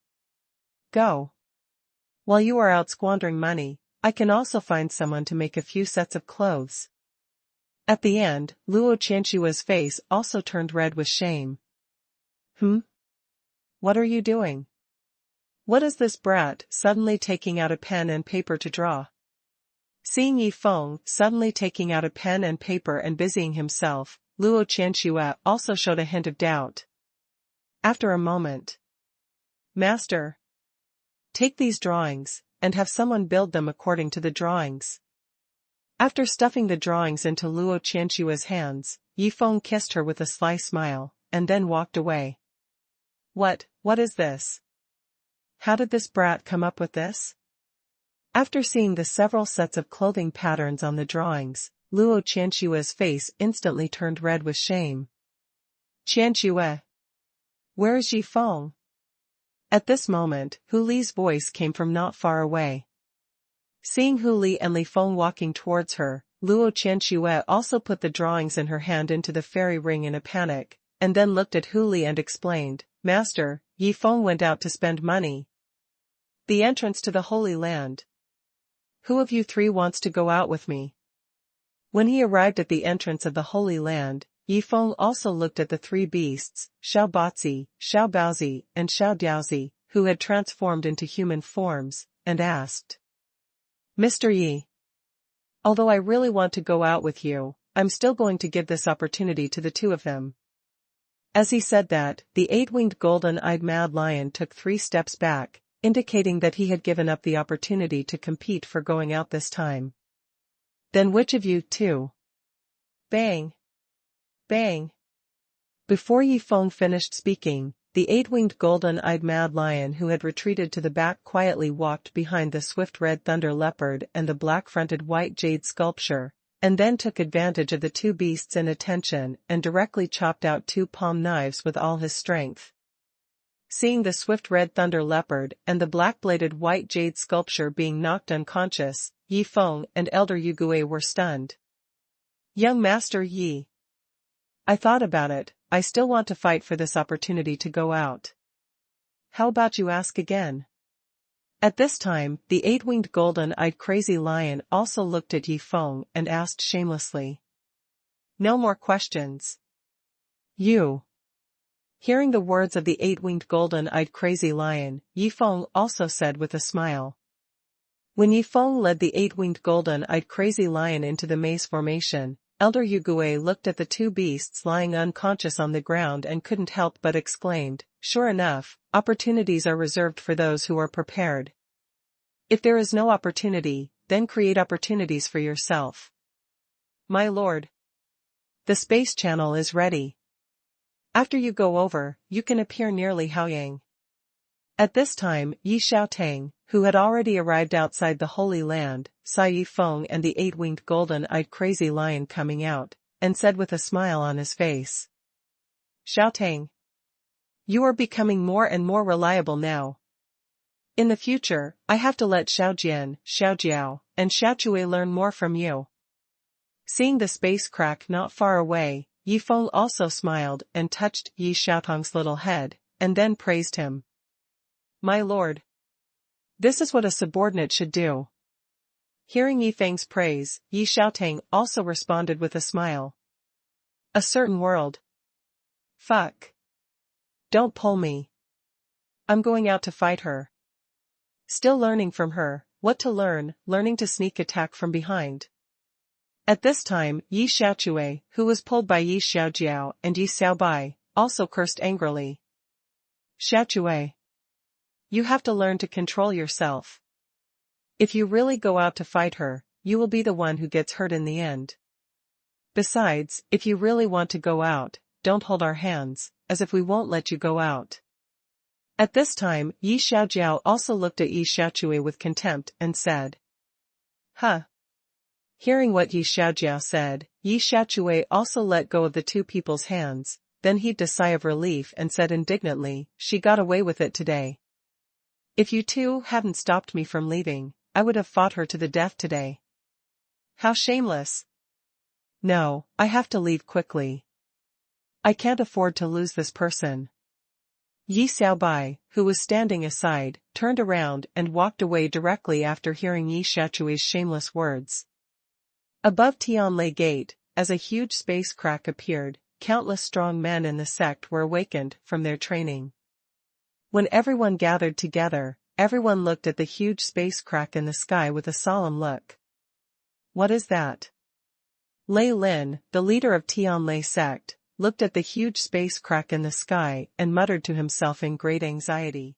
A: Go. While you are out squandering money, I can also find someone to make a few sets of clothes. At the end, Luo Qianxue's face also turned red with shame. What are you doing? What is this brat suddenly taking out a pen and paper to draw? Seeing Yi Feng suddenly taking out a pen and paper and busying himself, Luo Qianxue also showed a hint of doubt. After a moment. Master. Take these drawings, and have someone build them according to the drawings. After stuffing the drawings into Luo Qianxue's hands, Yi Feng kissed her with a sly smile, and then walked away. What is this? How did this brat come up with this? After seeing the several sets of clothing patterns on the drawings, Luo Qianxue's face instantly turned red with shame. Qianxue. Where is Yi Feng? At this moment, Hu Li's voice came from not far away. Seeing Hu Li and Li Feng walking towards her, Luo Qianxue also put the drawings in her hand into the fairy ring in a panic, and then looked at Hu Li and explained, Master, Yi Feng went out to spend money. The entrance to the Holy Land. Who of you three wants to go out with me? When he arrived at the entrance of the Holy Land, Yi Feng also looked at the three beasts, Xiao Baozi, Xiao Baozi, and Xiao Diaozi, who had transformed into human forms, and asked. Mr. Yi. Although I really want to go out with you, I'm still going to give this opportunity to the two of them. As he said that, the eight-winged golden-eyed mad lion took 3 steps back, indicating that he had given up the opportunity to compete for going out this time. Then which of you two? Bang! Bang! Before Yi Feng finished speaking, the 8-winged golden-eyed mad lion who had retreated to the back quietly walked behind the swift red thunder leopard and the black-fronted white jade sculpture, and then took advantage of the two beasts' inattention and directly chopped out 2 palm knives with all his strength. Seeing the swift red thunder leopard and the black-bladed white jade sculpture being knocked unconscious, Yi Feng and Elder Yugui were stunned. Young Master Yi. I thought about it, I still want to fight for this opportunity to go out. How about you ask again? At this time, the 8-winged golden-eyed crazy lion also looked at Yi Feng and asked shamelessly. No more questions. You. Hearing the words of the 8-winged golden-eyed crazy lion, Yi Feng also said with a smile. When Yi Feng led the 8-winged golden-eyed crazy lion into the maze formation, Elder Yugui looked at the two beasts lying unconscious on the ground and couldn't help but exclaimed, Sure enough, opportunities are reserved for those who are prepared. If there is no opportunity, then create opportunities for yourself. My lord. The space channel is ready. After you go over, you can appear near Haoyang. At this time, Yi Xiaotang, who had already arrived outside the Holy Land, saw Yi Feng and the 8-winged golden-eyed crazy lion coming out, and said with a smile on his face. Xiaotang. You are becoming more and more reliable now. In the future, I have to let Xiaojian, Xiaojiao, and Xiaochui learn more from you. Seeing the space crack not far away, Yi Feng also smiled and touched Yi Xiaotang's little head, and then praised him. My lord. This is what a subordinate should do. Hearing Yi Feng's praise, Yi Xiaotang also responded with a smile. A certain world. Fuck. Don't pull me. I'm going out to fight her. Still learning from her, what to learn, learning to sneak attack from behind. At this time, Yi Xiaochui, who was pulled by Yi Xiaojiao and Yi Xiaobai, also cursed angrily. Xiaochui. You have to learn to control yourself. If you really go out to fight her, you will be the one who gets hurt in the end. Besides, if you really want to go out, don't hold our hands, as if we won't let you go out. At this time, Yi Xiaojiao also looked at Yi Xiaochui with contempt and said, Huh. Hearing what Yi Xiaojiao said, Yi Xiaochui also let go of the two people's hands, then heaved a sigh of relief and said indignantly, she got away with it today. If you two hadn't stopped me from leaving, I would have fought her to the death today. How shameless. No, I have to leave quickly. I can't afford to lose this person. Yi Xiaobai, who was standing aside, turned around and walked away directly after hearing Yi Xiaochui's shameless words. Above Tianhen Gate, as a huge space crack appeared, countless strong men in the sect were awakened from their training. When everyone gathered together, everyone looked at the huge space crack in the sky with a solemn look. What is that? Lei Lin, the leader of Tianhen sect, looked at the huge space crack in the sky and muttered to himself in great anxiety.